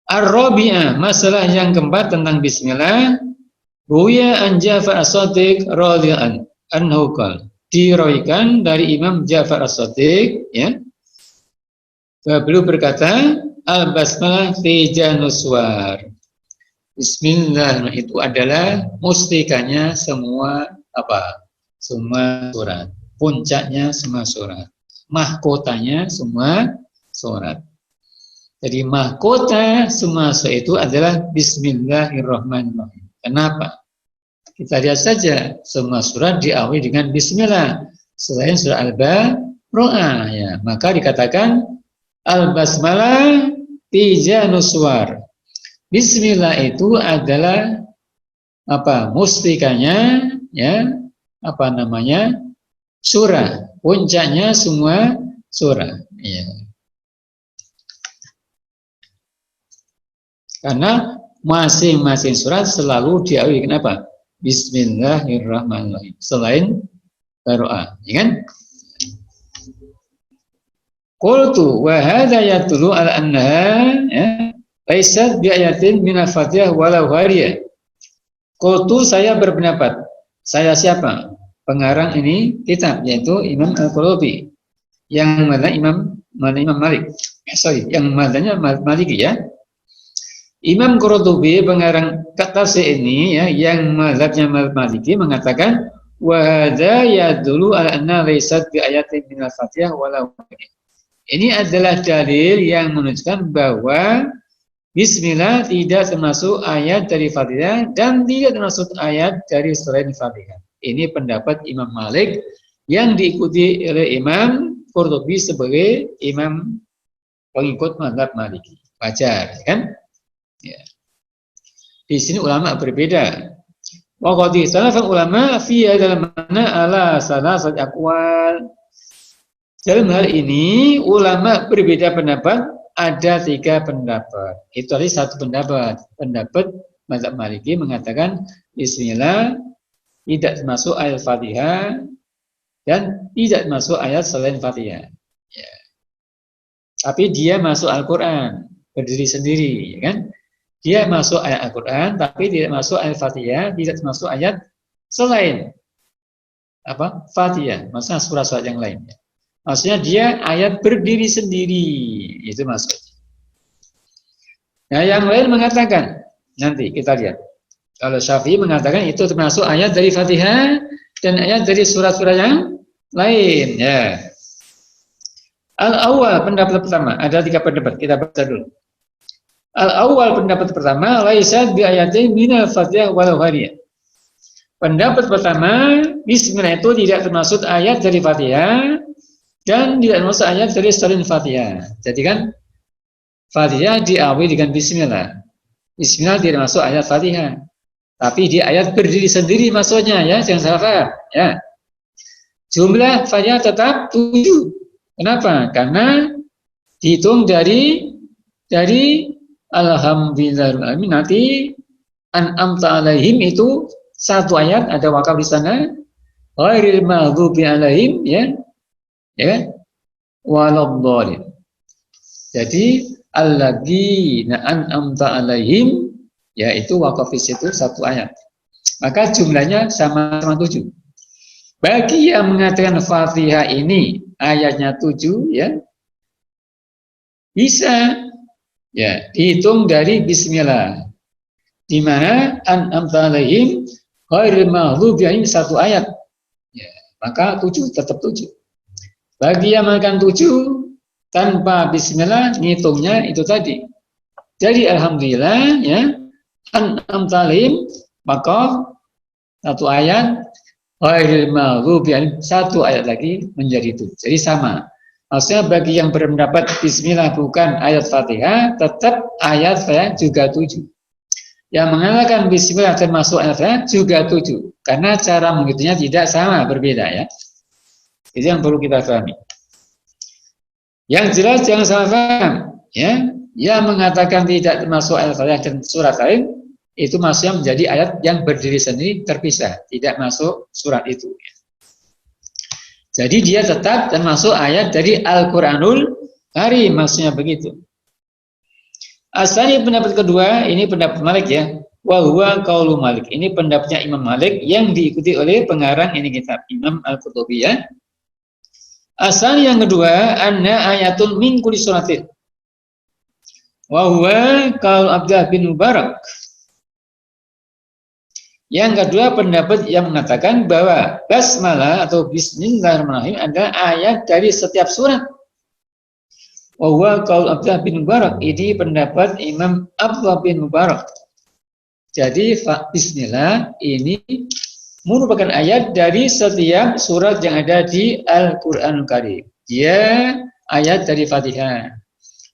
Ar-Rabi'ah, masalah yang keempat tentang bismillah. Ruya an Ja'far as-Shadiq radhiyallahu anhu qala, dirawikan dari Imam Ja'far as-Shadiq, ya. Beliau berkata, al-basmalah fi januswar. Bismillah itu adalah mustikanya semua apa? Semua surat. Puncaknya semua surat. Mahkotanya semua surat. Jadi mahkota semua surat itu adalah Bismillahirrahmanirrahim. Kenapa? Kita lihat saja semua surat diawali dengan Bismillah. Selain surah Al-Baqarah, ya, maka dikatakan Al-Basmalah Tijanuswar. Bismillah itu adalah apa? Mustikanya, ya, apa namanya? Surah. Puncaknya semua surah. Ya. Karena masing-masing surat selalu diawali dengan apa? Bismillahirrahmanirrahim. Selain Baro'ah, ya kan? Qultu wa hadza yadullu ala annaha, ya, laysat bi ayatin min al-Fatihah walau hariyah. Qultu, saya berpendapat. Saya siapa? Pengarang ini kitab, yaitu Imam Al-Qurtubi, yang mana Imam Malik, yang madanya Maliki, ya. Imam Qurtubi, pengarang tafsir ini, ya, yang mazhabnya Maliki, mengatakan wa hadza yadullu ala anna laysat bi ayatin min al-Fatihah walau hariyah. Ini adalah dalil yang menunjukkan bahwa Bismillah tidak termasuk ayat dari Fatihah dan tidak termasuk ayat dari selain Fatihah. Ini pendapat Imam Malik yang diikuti oleh Imam Qurtubi sebagai imam pengikut mazhab Maliki. Wajar, kan? Ya. Di sini ulama berbeda. Wa qad ikhtalafa ulama fi dalam mana ala salasat aqwal. Dalam hal ini ulama berbeda pendapat, ada 3 pendapat. Itu ada satu pendapat. Pendapat mazhab Maliki mengatakan Bismillah tidak termasuk ayat Fatihah dan tidak masuk ayat selain Fatihah. Ya. Tapi dia masuk Al-Quran berdiri sendiri, ya kan? Dia masuk ayat Al-Quran, tapi tidak masuk ayat Fatihah, tidak masuk ayat selain apa? Fatihah, maksudnya surat-surat yang lain. Maksudnya dia ayat berdiri sendiri, itu maksudnya. Nah, yang lain mengatakan, nanti kita lihat. Kalau Syafi'i mengatakan itu termasuk ayat dari Fatihah dan ayat dari surat-surat yang lain. Ya. Al-awwal, pendapat pertama. Ada 3 pendapat. Kita baca dulu. Al-awwal, pendapat pertama, laisat bi ayatin minal Fatihah walau hariyah. Pendapat pertama, Bismillah itu tidak termasuk ayat dari Fatihah dan tidak termasuk ayat dari selain Fatihah. Jadi kan Fatihah diawali dengan Bismillah. Bismillah tidak masuk ayat Fatihah. Tapi di ayat berdiri sendiri maksudnya, ya, jangan salah paham, ya. Jumlah Fatihah tetap 7. Kenapa? Karena dihitung dari alhamdulillahirrahmanirrahim, nanti an'amta alaihim itu 1 ayat, ada wakaf di sana. Ghairil maghdubi alaihim, ya. Ya. Waladhdallin. Jadi alladzina an'amta alaihim, yaitu wakaf di situ 1 ayat. Maka jumlahnya sama-sama 7. Bagi yang mengatakan Fatihah ini ayatnya 7, ya, bisa, ya, dihitung dari Bismillah. Di mana an'amta alaihim ghairil maghdubi alaihim 1 ayat. Ya, maka 7 tetap 7. Bagi yang mengatakan 7 tanpa Bismillah, ngitungnya itu tadi. Jadi alhamdulillah, ya, an'amta alaihim, maka 1 ayat, ghairil maghdubi alaihim 1 ayat lagi menjadi 7. Jadi sama. Maksudnya bagi yang berpendapat Bismillah bukan ayat Fatihah, tetap ayat Fatihah juga 7. Yang mengatakan Bismillah termasuk ayat Fatihah juga 7. Karena cara menghitungnya tidak sama, berbeda, ya. Itu yang perlu kita pahami. Yang jelas jangan salah paham, ya. Yang mengatakan tidak termasuk ayat Fatihah dan surat lain itu masih menjadi ayat yang berdiri sendiri terpisah, tidak masuk surat itu. Jadi dia tetap termasuk ayat dari Al-Quranul Karim, maksudnya begitu. Asalnya pendapat kedua, ini pendapat Malik ya. Wa huwa qaulu Malik. Ini pendapatnya Imam Malik yang diikuti oleh pengarang ini kitab Imam Al-Qurtubi ya. Asal yang kedua, anna ayatul min kulli suratin. Wa huwa qaul Abdullah bin Mubarak. Yang kedua pendapat yang mengatakan bahwa basmalah atau bismillahirrahmanirrahim adalah ayat dari setiap surat. Wa huwa qaul Abdullah bin Mubarak. Ini pendapat Imam Abdullah bin Mubarak. Jadi bismillah ini merupakan ayat dari setiap surat yang ada di Al-Qur'anul Karim. Dia ayat dari Fatihah.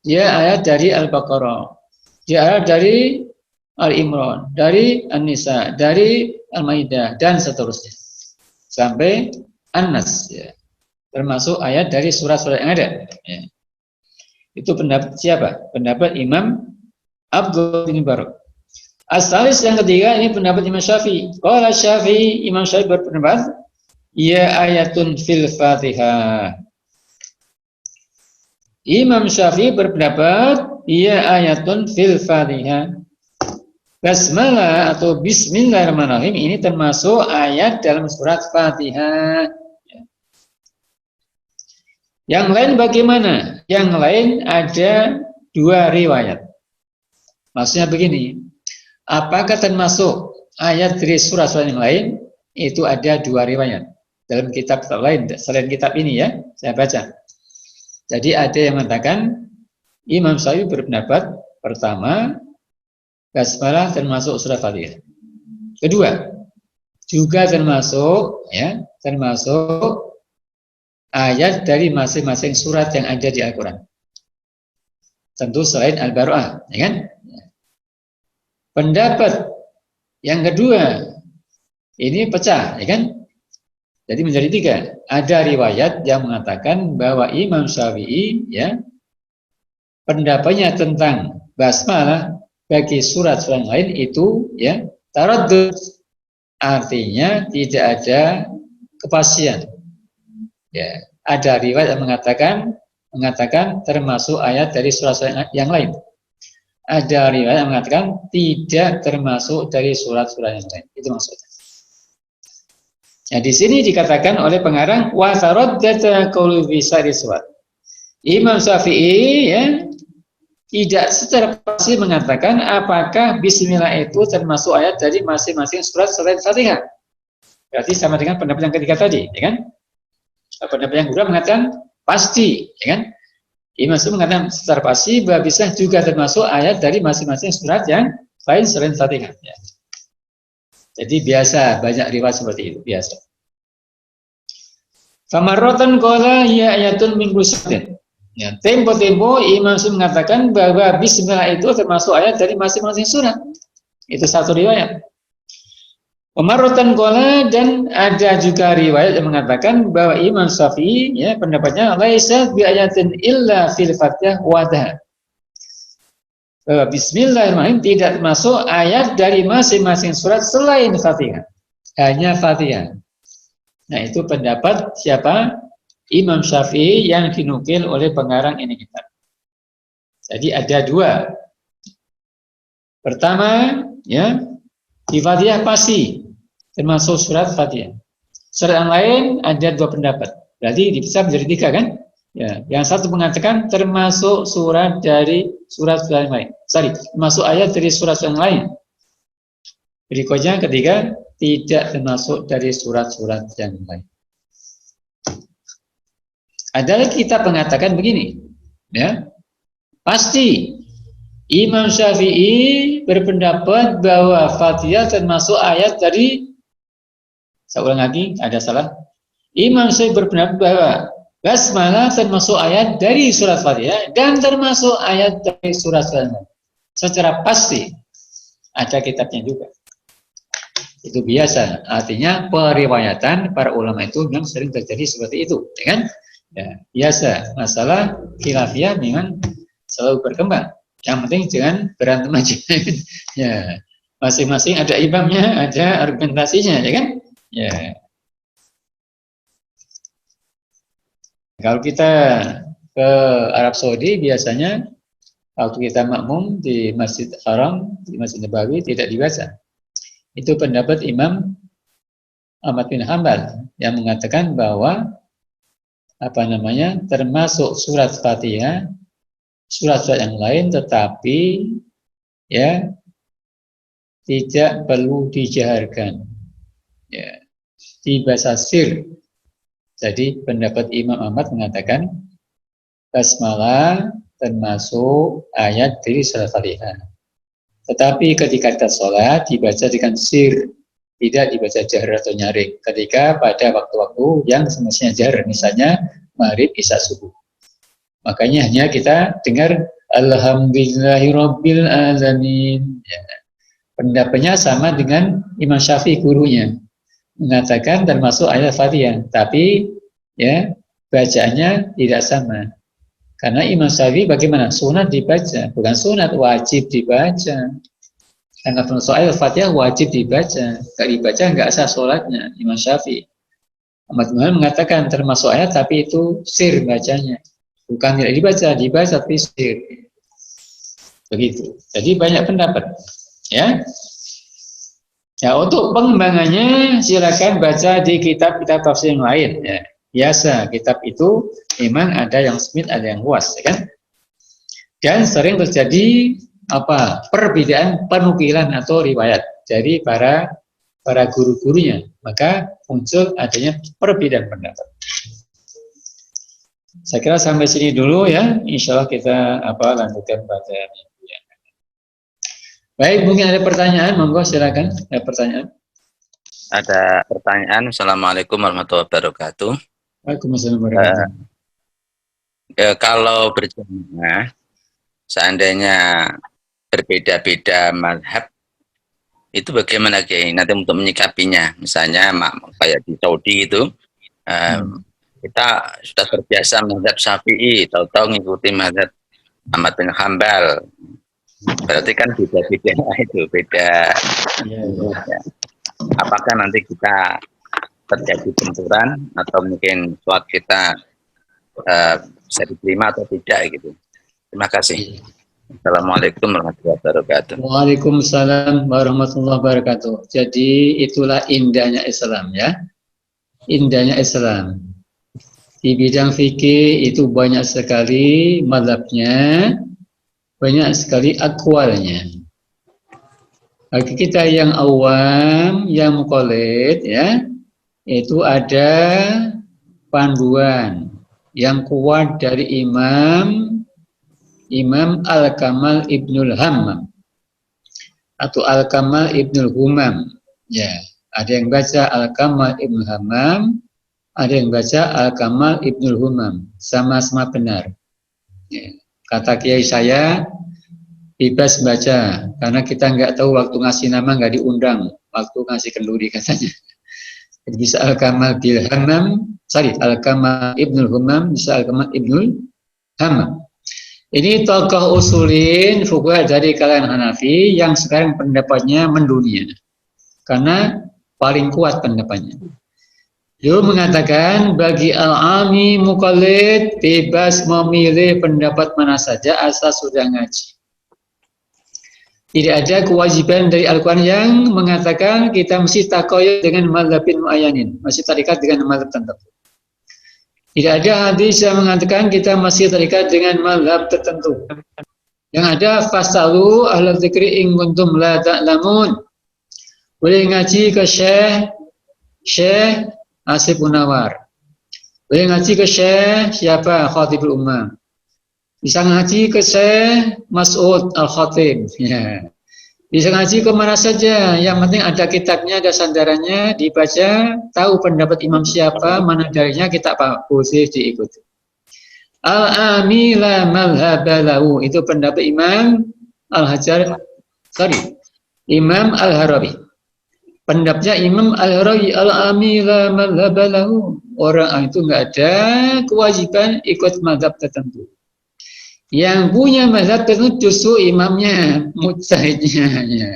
Dia ayat dari Al-Baqarah. Dia ayat dari Al-Imran, dari An-Nisa, dari Al-Maidah, dan seterusnya. Sampai An-Nas. Ya. Termasuk ayat dari surat-surat yang ada. Ya. Itu pendapat siapa? Pendapat Imam Abdullah bin Mubarak. As-salis yang ketiga, ini pendapat Imam Syafi'i. Qala Syafi'i, Imam Syafi'i berpendapat, ya ayatun fil Fatihah. Imam Syafi'i berpendapat, ya ayatun fil Fatihah. Basmalah atau bismillahirrahmanirrahim ini termasuk ayat dalam surat Fatihah. Yang lain bagaimana? Yang lain ada dua riwayat. Maksudnya begini, apakah termasuk ayat dari surat-surat yang lain? Itu ada dua riwayat. Dalam kitab lain, selain kitab ini ya, saya baca. Jadi ada yang mengatakan, Imam Syafi'i berpendapat, pertama, basmalah termasuk surat Fatihah. Kedua, juga termasuk ayat dari masing-masing surat yang ada di Al-Quran. Tentu selain Al-Baru'ah, ya kan? Pendapat yang kedua ini pecah, ya kan? Jadi menjadi tiga. Ada riwayat yang mengatakan bahwa Imam Syafi'i, ya, pendapatnya tentang basmalah bagi surat-surat lain itu ya taraddud, artinya tidak ada kepastian. Ya, ada riwayat yang mengatakan termasuk ayat dari surat-surat yang lain. Ada riwayat yang mengatakan tidak termasuk dari surat-surat yang lain. Itu maksudnya. Nah, di sini dikatakan oleh pengarang wa taraddada qaulu fi surat. Imam Syafi'i ya tidak secara pasti mengatakan apakah bismillah itu termasuk ayat dari masing-masing surat selain Fatihah. Berarti sama dengan pendapat yang ketiga tadi, ya kan? Pendapat yang kedua mengatakan pasti, ya kan? Imam Syafi'i mengatakan secara pasti bahwa bisa juga termasuk ayat dari masing-masing surat yang lain selain Fatihah. Ya. Jadi biasa banyak riwayat seperti itu, biasa. Famarrotan qala ya ayatun min kusatin. Ya, tempo-tempo Imam Syafi'i mengatakan bahwa bismillah itu termasuk ayat dari masing-masing surat. Itu satu riwayat. Pemarrotan qala, dan ada juga riwayat yang mengatakan bahwa Imam Syafi'i ya pendapatnya laisa bi ayatin illa fil Fatihah wahdaha. Bahwa bismillahirrahmanirrahim tidak termasuk ayat dari masing-masing surat selain Fatihah. Hanya Fatihah. Nah, itu pendapat siapa? Imam Syafi'i yang dinukil oleh pengarang ini kitab. Jadi ada dua. Pertama, ya, di Fatihah pasti termasuk surat Fatihah. Surat yang lain ada dua pendapat. Berarti bisa menjadi tiga kan? Ya, yang satu mengatakan termasuk surat dari surat yang lain. Termasuk ayat dari surat yang lain. Berikutnya ketiga, tidak termasuk dari surat-surat yang lain. Ada kitab mengatakan begini, ya, pasti Imam Syafi'i berpendapat bahwa Fatihah termasuk ayat dari, saya ulang lagi, ada salah. Imam Syafi'i berpendapat bahwa basmalah termasuk ayat dari surat Fatihah dan termasuk ayat dari surat-surat lain. Secara pasti ada kitabnya juga. Itu biasa, artinya periwayatan para ulama itu memang sering terjadi seperti itu, ya kan? Ya, biasa. Masalah khilafiyah memang selalu berkembang. Yang penting jangan berantem aja. Ya, masing-masing ada imamnya, ada argumentasinya, ya kan? Ya. Kalau kita ke Arab Saudi biasanya waktu kita makmum di Masjid Haram, di Masjid Nabawi tidak dibaca. Itu pendapat Imam Ahmad bin Hanbal yang mengatakan bahwa termasuk surat Fatihah, surat-surat yang lain, tetapi ya tidak perlu dijaharkan, ya, dibaca sir. Jadi pendapat Imam Ahmad mengatakan basmalah termasuk ayat dari surat Fatihah. Tetapi ketika kita sholat dibaca dengan sir, tidak dibaca jahar atau nyaring. Ketika pada waktu-waktu yang semestinya jahar, misalnya maghrib, isya, subuh. Makanya hanya kita dengar Alhamdulillahirabbil alamin. Ya. Pendapatnya sama dengan Imam Syafi'i gurunya, mengatakan termasuk ayat Fatihah, tapi ya bacaannya tidak sama. Karena Imam Syafi'i bagaimana? Sunat dibaca, bukan sunat, wajib dibaca. Karena termasuk ayat Fatihah wajib dibaca, nggak dibaca nggak sah sholatnya. Imam Syafi'i. Ahmad bin Hanbal mengatakan termasuk ayat tapi itu sir bacanya, bukan tidak dibaca tapi sir. Begitu. Jadi banyak pendapat. Ya. Ya, untuk pengembangannya silakan baca di kitab-kitab tafsir yang lain. Ya. Biasa kitab itu memang ada yang sempit, ada yang luas, ya kan? Dan sering terjadi perbedaan penukilan atau riwayat dari para guru-gurunya, maka muncul adanya perbedaan pendapat. Saya kira sampai sini dulu ya. Insya Allah kita lanjutkan pada minggu yang akan. Baik, mungkin ada pertanyaan, monggo silakan. Ada pertanyaan? Ada pertanyaan. Assalamualaikum warahmatullahi wabarakatuh. Waalaikumsalam warahmatullahi wabarakatuh. Kalau berjamaah, seandainya berbeda-beda mazhab, itu bagaimana Kiai nanti untuk menyikapinya? Misalnya kayak di Saudi itu, kita sudah terbiasa mazhab Syafi'i, tahu-tahu ngikuti mazhab Ahmad bin Hanbal. Berarti kan beda-beda itu, beda. Ya. Apakah nanti kita terjadi benturan atau mungkin sholat kita bisa diterima atau tidak gitu? Terima kasih. Assalamualaikum warahmatullahi wabarakatuh. Waalaikumsalam warahmatullahi wabarakatuh. Jadi itulah indahnya Islam ya. Indahnya Islam. Di bidang fikih itu banyak sekali mazhabnya, banyak sekali akwalnya. Bagi kita yang awam, yang muqallid ya, itu ada panduan yang kuat dari Imam Al-Kamal Ibnul Hammam atau Al-Kamal Ibnul Humam. Ya, ada yang baca Al-Kamal Ibnul Hammam, ada yang baca Al-Kamal Ibnul Humam. Sama-sama benar. Ya. Kata kiai saya, bebas baca, karena kita nggak tahu waktu ngasih nama nggak diundang, waktu ngasih kenduri katanya. Jadi bisa Al-Kamal Bil Hammam, Al-Kamal Ibnul Humam, bisa Al-Kamal Ibnul Hammam. Ini tokoh usulin fuqaha dari kalangan Hanafi yang sekarang pendapatnya mendunia, karena paling kuat pendapatnya. Dia mengatakan bagi al-ami muqallid bebas memilih pendapat mana saja asal sudah ngaji. Tidak ada kewajiban dari Al-Quran yang mengatakan kita mesti takoyuh dengan mazhabin muayyanin, masih terikat dengan mazhab tertentu. Tidak ada hadis yang mengatakan kita masih terikat dengan mazhab tertentu. Yang ada fasalu ahla dzikri in kuntum la ta'lamun. Boleh ngaji ke Syekh Asif Munawar. Boleh ngaji ke Syekh siapa? Khatibul Ummah. Bisa ngaji ke Syekh Mas'ud Al-Khatib. Ya. Bisa ngaji ke mana saja, yang penting ada kitabnya, ada sandarannya, dibaca, tahu pendapat imam siapa, mana darinya, kita boleh diikuti. Al-amila malhabalahu, itu pendapat Imam Imam Al-Harawi. Pendapatnya Imam Al-Harawi, al-amila malhabalahu, orang itu nggak ada kewajiban ikut mazhab tertentu. Yang punya mazhab tertentu justru imamnya, mujtahidnya. Ya.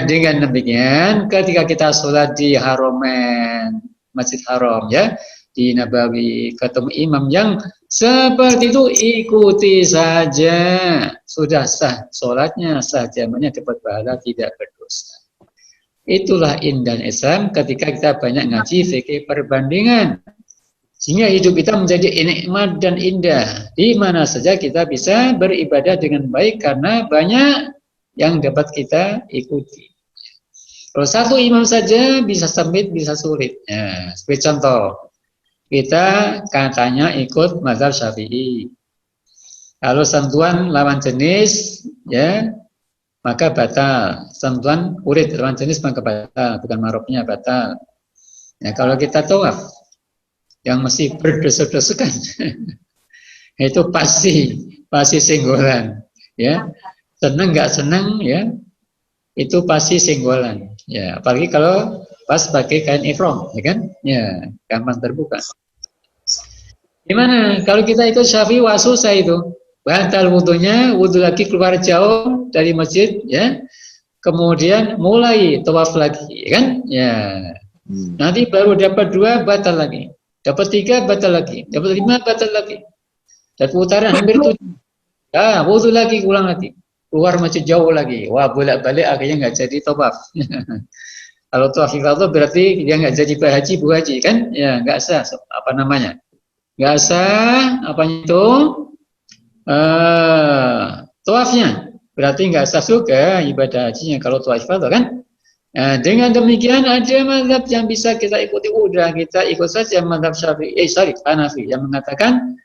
Dengan demikian, ketika kita sholat di Haramain, Masjid Haram, ya, di Nabawi, ketemu imam yang seperti itu, ikuti saja, sudah sah sholatnya, sah jamannya, dapat pahala, tidak berdosa. Itulah indah Islam ketika kita banyak ngaji fikih perbandingan. Sehingga hidup kita menjadi nikmat dan indah. Di mana saja kita bisa beribadah dengan baik karena banyak yang dapat kita ikuti. Kalau satu imam saja bisa sempit, bisa sulit. Ya, sebagai contoh, kita katanya ikut mazhab Syafi'i. Kalau sentuhan lawan jenis, ya, maka batal. Sentuhan kulit lawan jenis maka batal, bukan maroknya batal. Ya, kalau kita tawaf yang masih berdesek-desekan, itu pasti senggolan, ya. Senang nggak senang, ya, itu pasti senggolan. Ya, apalagi kalau pas pakai kain ihram, ya kan? Ya, gampang terbuka. Gimana? Kalau kita ikut Syafi'i susah itu. Batal wudunya, wudu lagi keluar jauh dari masjid, ya. Kemudian mulai tawaf lagi, ya kan? Ya. Nanti baru dapat 2 batal lagi. Dapat 3 batal lagi. Dapat 5 batal lagi. Dan putaran hampir 7. Wudu lagi, ulang lagi. Keluar masjid jauh lagi. Wah, bolak-balik akhirnya nggak jadi tawaf. Kalau tawaf ifadah berarti dia nggak jadi haji, bu haji, kan? Ya, nggak sah. Apa namanya? Nggak sah. Apanya itu? Tawafnya berarti nggak sah juga ibadah hajinya kalau tawaf ifadah, kan? Nah, dengan demikian ada mazhab yang bisa kita ikuti, udah kita ikut saja mazhab Syafi'i, Hanafi yang mengatakan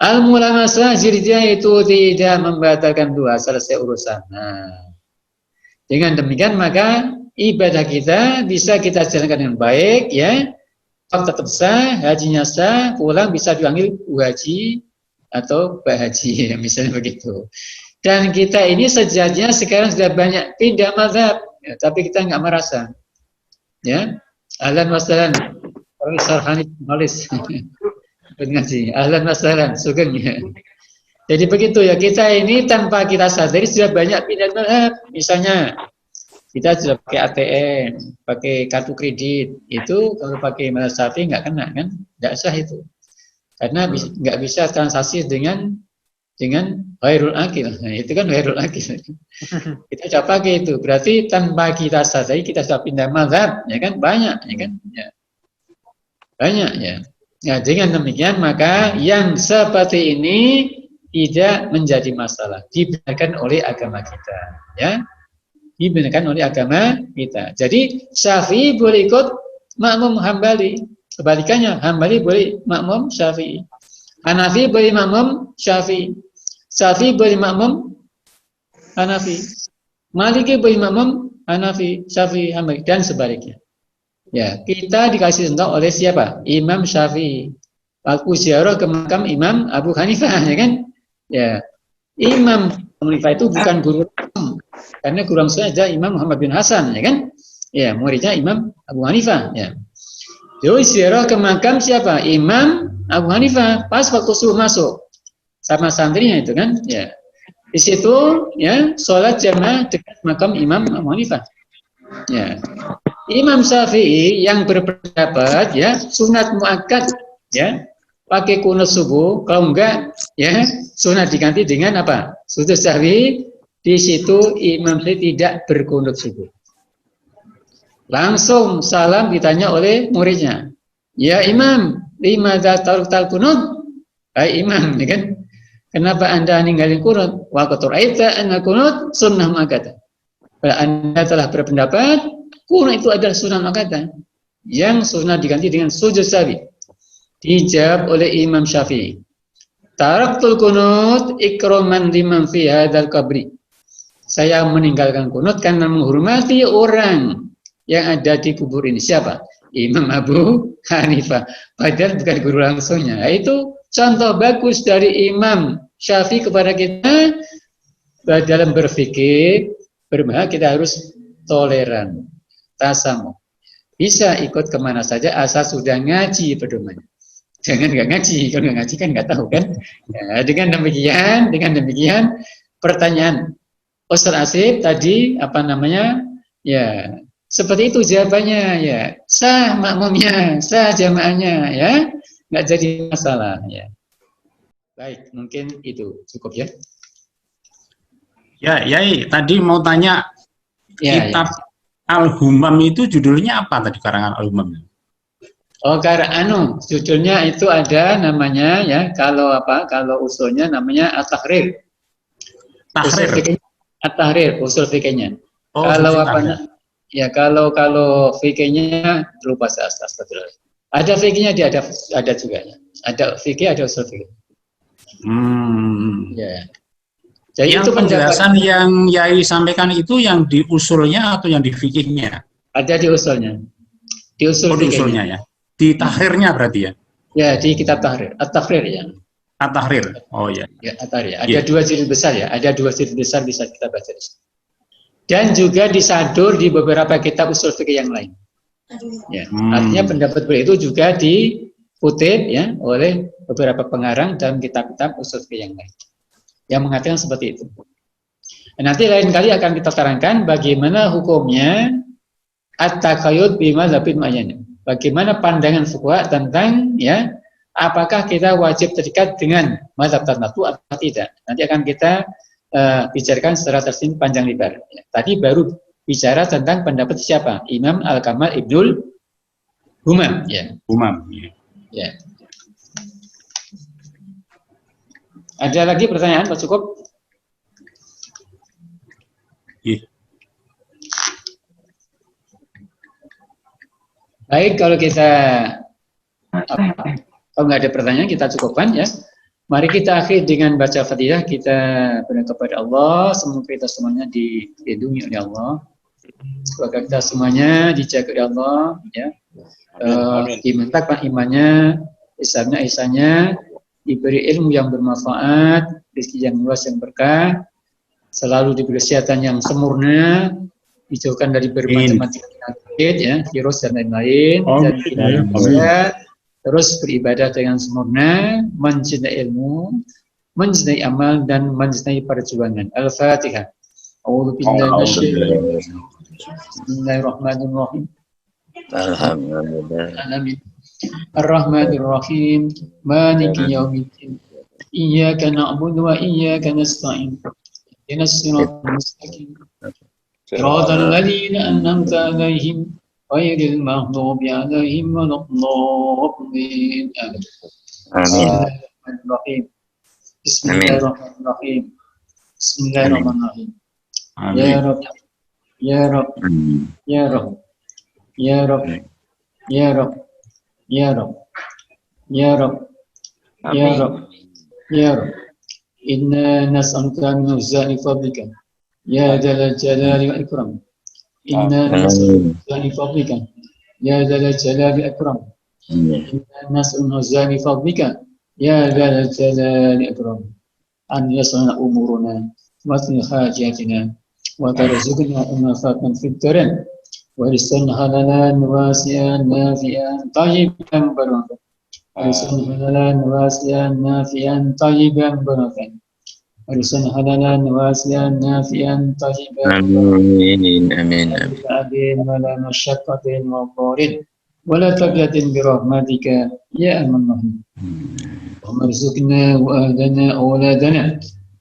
al-mulamasah jirdiyah itu tidak membatalkan doa, selesai urusan. Nah, dengan demikian maka ibadah kita bisa kita jalankan dengan baik, ya. Tetap sah, hajinya sah, pulang bisa dipanggil haji atau Pak Haji, misalnya begitu. Dan kita ini sejatinya sekarang sudah banyak pindah mazhab, ya, tapi kita nggak merasa. Ya, ahlan wa sahlan, Profesor Hanif Malis, ahlan wa sahlan, sugeng, ya. Jadi begitu ya, kita ini tanpa kita sadari sudah banyak pindah mazhab. Misalnya kita sudah pakai ATM, pakai kartu kredit, itu kalau pakai mazhab Syafi'i nggak kena, kan? Nggak sah itu. Karena nggak bisa transaksi dengan ghairul akil. Nah, itu kan ghairul akil. Kita sudah pakai itu. Berarti tanpa kita sadari kita sudah pindah mazhab, ya kan? Banyak, ya kan? Ya. Banyak, ya. Ya, dengan demikian maka yang seperti ini tidak menjadi masalah. Dibenarkan oleh agama kita, ya. Dibenarkan oleh agama kita. Jadi Syafi'i boleh ikut makmum Hambali. Kebalikannya, Hambali boleh makmum Syafi'i. Hanafi boleh makmum Syafi'i. Syafi'i boleh makmum Hanafi. Maliki boleh makmum Hanafi, Syafi'i, Hambali, dan sebaliknya. Ya, kita dikasih contoh oleh siapa? Imam Syafi'i. Waktu ziarah ke makam Imam Abu Hanifah, ya kan? Ya, Imam Abu Hanifah itu bukan guru langsung, karena guru langsung aja Imam Muhammad bin Hasan, ya kan? Ya, muridnya Imam Abu Hanifah, ya. Jadi ziarah ke makam siapa? Imam Abu Hanifah. Pas waktu suruh masuk sama santrinya itu, kan? Ya. Di situ, ya, sholat jamaah dekat makam Imam Abu Hanifah. Ya. Imam Syafi'i yang berpendapat, ya, sunat muakkad, ya, pakai kunut subuh. Kalau enggak, ya, sunat diganti dengan apa? Sujud sahwi. Di situ Imam Syafi'i tidak berkunut subuh. Langsung salam ditanya oleh muridnya. Ya Imam, limadza taruktal kunut? Hai Imam, ya kan? Kenapa Anda ninggalin kunut? Wa qad ra'aita anna kunut sunnah muakkadah. Anda telah berpendapat kunut itu adalah sunnah muakkadah. Yang sunnah diganti dengan sujud sahwi. Dijawab oleh Imam Syafi'i. Taraktul kunut ikraman liman fi hadzal qabri. Saya meninggalkan kunut karena menghormati orang yang ada di kubur ini. Siapa? Imam Abu Hanifah. Padahal bukan guru langsungnya. Nah, itu contoh bagus dari Imam Syafi'i kepada kita dalam berpikir, bermahal kita harus toleran, tasamuh. bisa ikut kemana saja asal sudah ngaji pedoman. Jangan nggak ngaji, kalau nggak ngaji kan nggak tahu kan. Ya, dengan demikian pertanyaan Ustaz Asif tadi apa namanya? Ya, seperti itu jawabannya ya. Sah makmumnya, sah jamaahnya ya. Nggak jadi masalah ya. Baik, mungkin itu cukup ya. Ya, Yai, tadi mau tanya kitab Al-Humam itu judulnya apa tadi, karangan Al-Humam? Oh, judulnya itu ada namanya ya, kalau usulnya namanya At-Tahrir. Tahrir. At-Tahrir, usul fikihnya. Oh, kalau kalau fikihnya lupa astagfirullah. Ada fikihnya dia ada juga ya. Ada fikih, ada usul fikih. Ya. Jadi yang itu penjelasan yang Yai sampaikan itu yang di usulnya atau yang di fikihnya? Ada di usulnya. Di usul di usulnya ya. Di tahrirnya berarti ya? Ya, di kitab Tahrir. At-Tahrir ya. At-Tahrir. Oh ya. Ya, At-Tahrir. Ada dua jilid besar ya. Ada dua jilid besar bisa kita baca. Dan juga disadur di beberapa kitab usul fikih yang lain. Ya. Artinya pendapat beliau itu juga dikutip ya oleh beberapa pengarang dalam kitab-kitab usul fikih yang lain. Yang mengatakan seperti itu. Nanti lain kali akan kita terangkan bagaimana hukumnya at-taqayyud bi madzhabin muayyan. Bagaimana pandangan fuqaha tentang ya apakah kita wajib terikat dengan mazhab tertentu atau tidak. Nanti akan kita bicarakan secara tersimpang panjang lebar. Ya. Tadi baru bicara tentang pendapat siapa? Imam Al-Kamal Ibnul Humam. Ya. Humam. Ya. Ya. Ada lagi pertanyaan, Pak? Cukup? Iya. Baik, kalau nggak ada pertanyaan, kita cukupkan ya. Mari kita akhiri dengan baca Fatihah. Kita berdoa kepada Allah, semoga kita semuanya dilindungi oleh Allah. Semoga kita semuanya dijaga oleh Allah, ya. Dimantapkan imannya, ihsannya, diberi ilmu yang bermanfaat, rezeki yang luas yang berkah, selalu diberi kesehatan yang sempurna, dijauhkan dari bermacam-macam penyakit, ya, virus dan lain-lain, dan kita bisa terus beribadah dengan sempurna, mencintai ilmu, mencintai amal, dan mencintai perjuangan. Al-Fatihah. Bismillahirrahmanirrahim. Alhamdulillah. Ar-Rahmanir-Rahim. Maliki yaumiddin. Iyyaka na'budu wa iyyaka nasta'in. Ihdinas siratal mustaqim. Siratal ladzina an'amta 'alaihim ghairil maghdubi 'alaihim waladdallin. Bismillahirrahmanirrahim. Bismillahirrahmanirrahim. Bismillahirrahmanirrahim. Ya Rabb, Ya Rabb, Ya Rabb, Ya Rabb, Ya Rabb, Ya Rabb, Ya Rabb, Ya Rabb, Ya Rabb. Inna nas'aluka min uzani fadlika, Ya Jalal Jalali wal Ikram. Inna nas'aluka min fadlika, Ya Jalal Jalali wal Ikram. Inna nas'aluka min uzani fadlika, Ya Jalal Jalali wal Ikram. An yasana umuruna wa hajatina wa tarzuqna anfatan fid darin. ورزقا حلالا واسعا نافعا طيبا بركا ورزقا حلالا واسعا نافعا طيبا بركا ورزقا حلالا واسعا نافعا طيبا آمين آمين آمين ولا مشقة وضار ولا تقلة برحمتك يا أرحم الراحمين اللهم ارزقنا وأهلنا أولادنا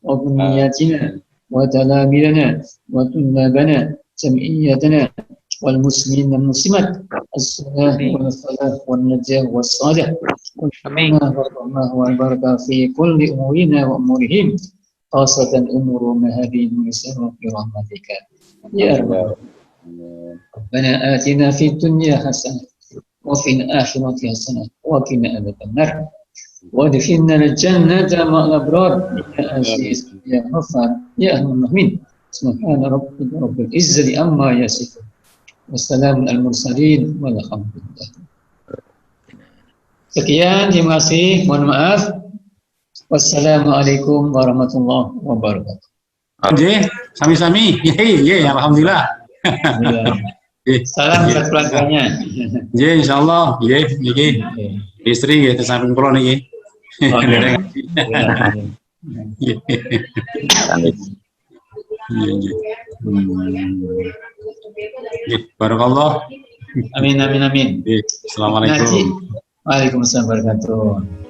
وذرياتنا وتلاميذنا وطلابنا جمعيتنا والمسلمين والمسلمات الصلاح والفلاح والنجاح والصالح والرحمة والبركة في كل أمورنا وأمورهم خاصة أمورنا هذه المسلمة برحمتك يا أرحم ربنا آتنا في الدنيا حسنة وفي الآخرة حسنة وقنا عذاب النار وادخلنا الجنة مع الأبرار يا عزيز يا غفار يا أرحم الراحمين سبحان ربك رب العزة عما يصفون Wassalamun al-mursalin walhamdulillah. Sekian, terima kasih, mohon maaf. Wassalamualaikum warahmatullahi wabarakatuh. Oke, sami-sami. Alhamdulillah. Salam buat keluarganya. Nggih, insyaallah, nggih, niki. Istri nggih teng samping kula niki. Oh, iya. Nggih. Nggih. Nggih, barakallah. Amin, amin, amin. Nggih, assalamualaikum. Ngaji. Waalaikumsalam warahmatullahi wabarakatuh.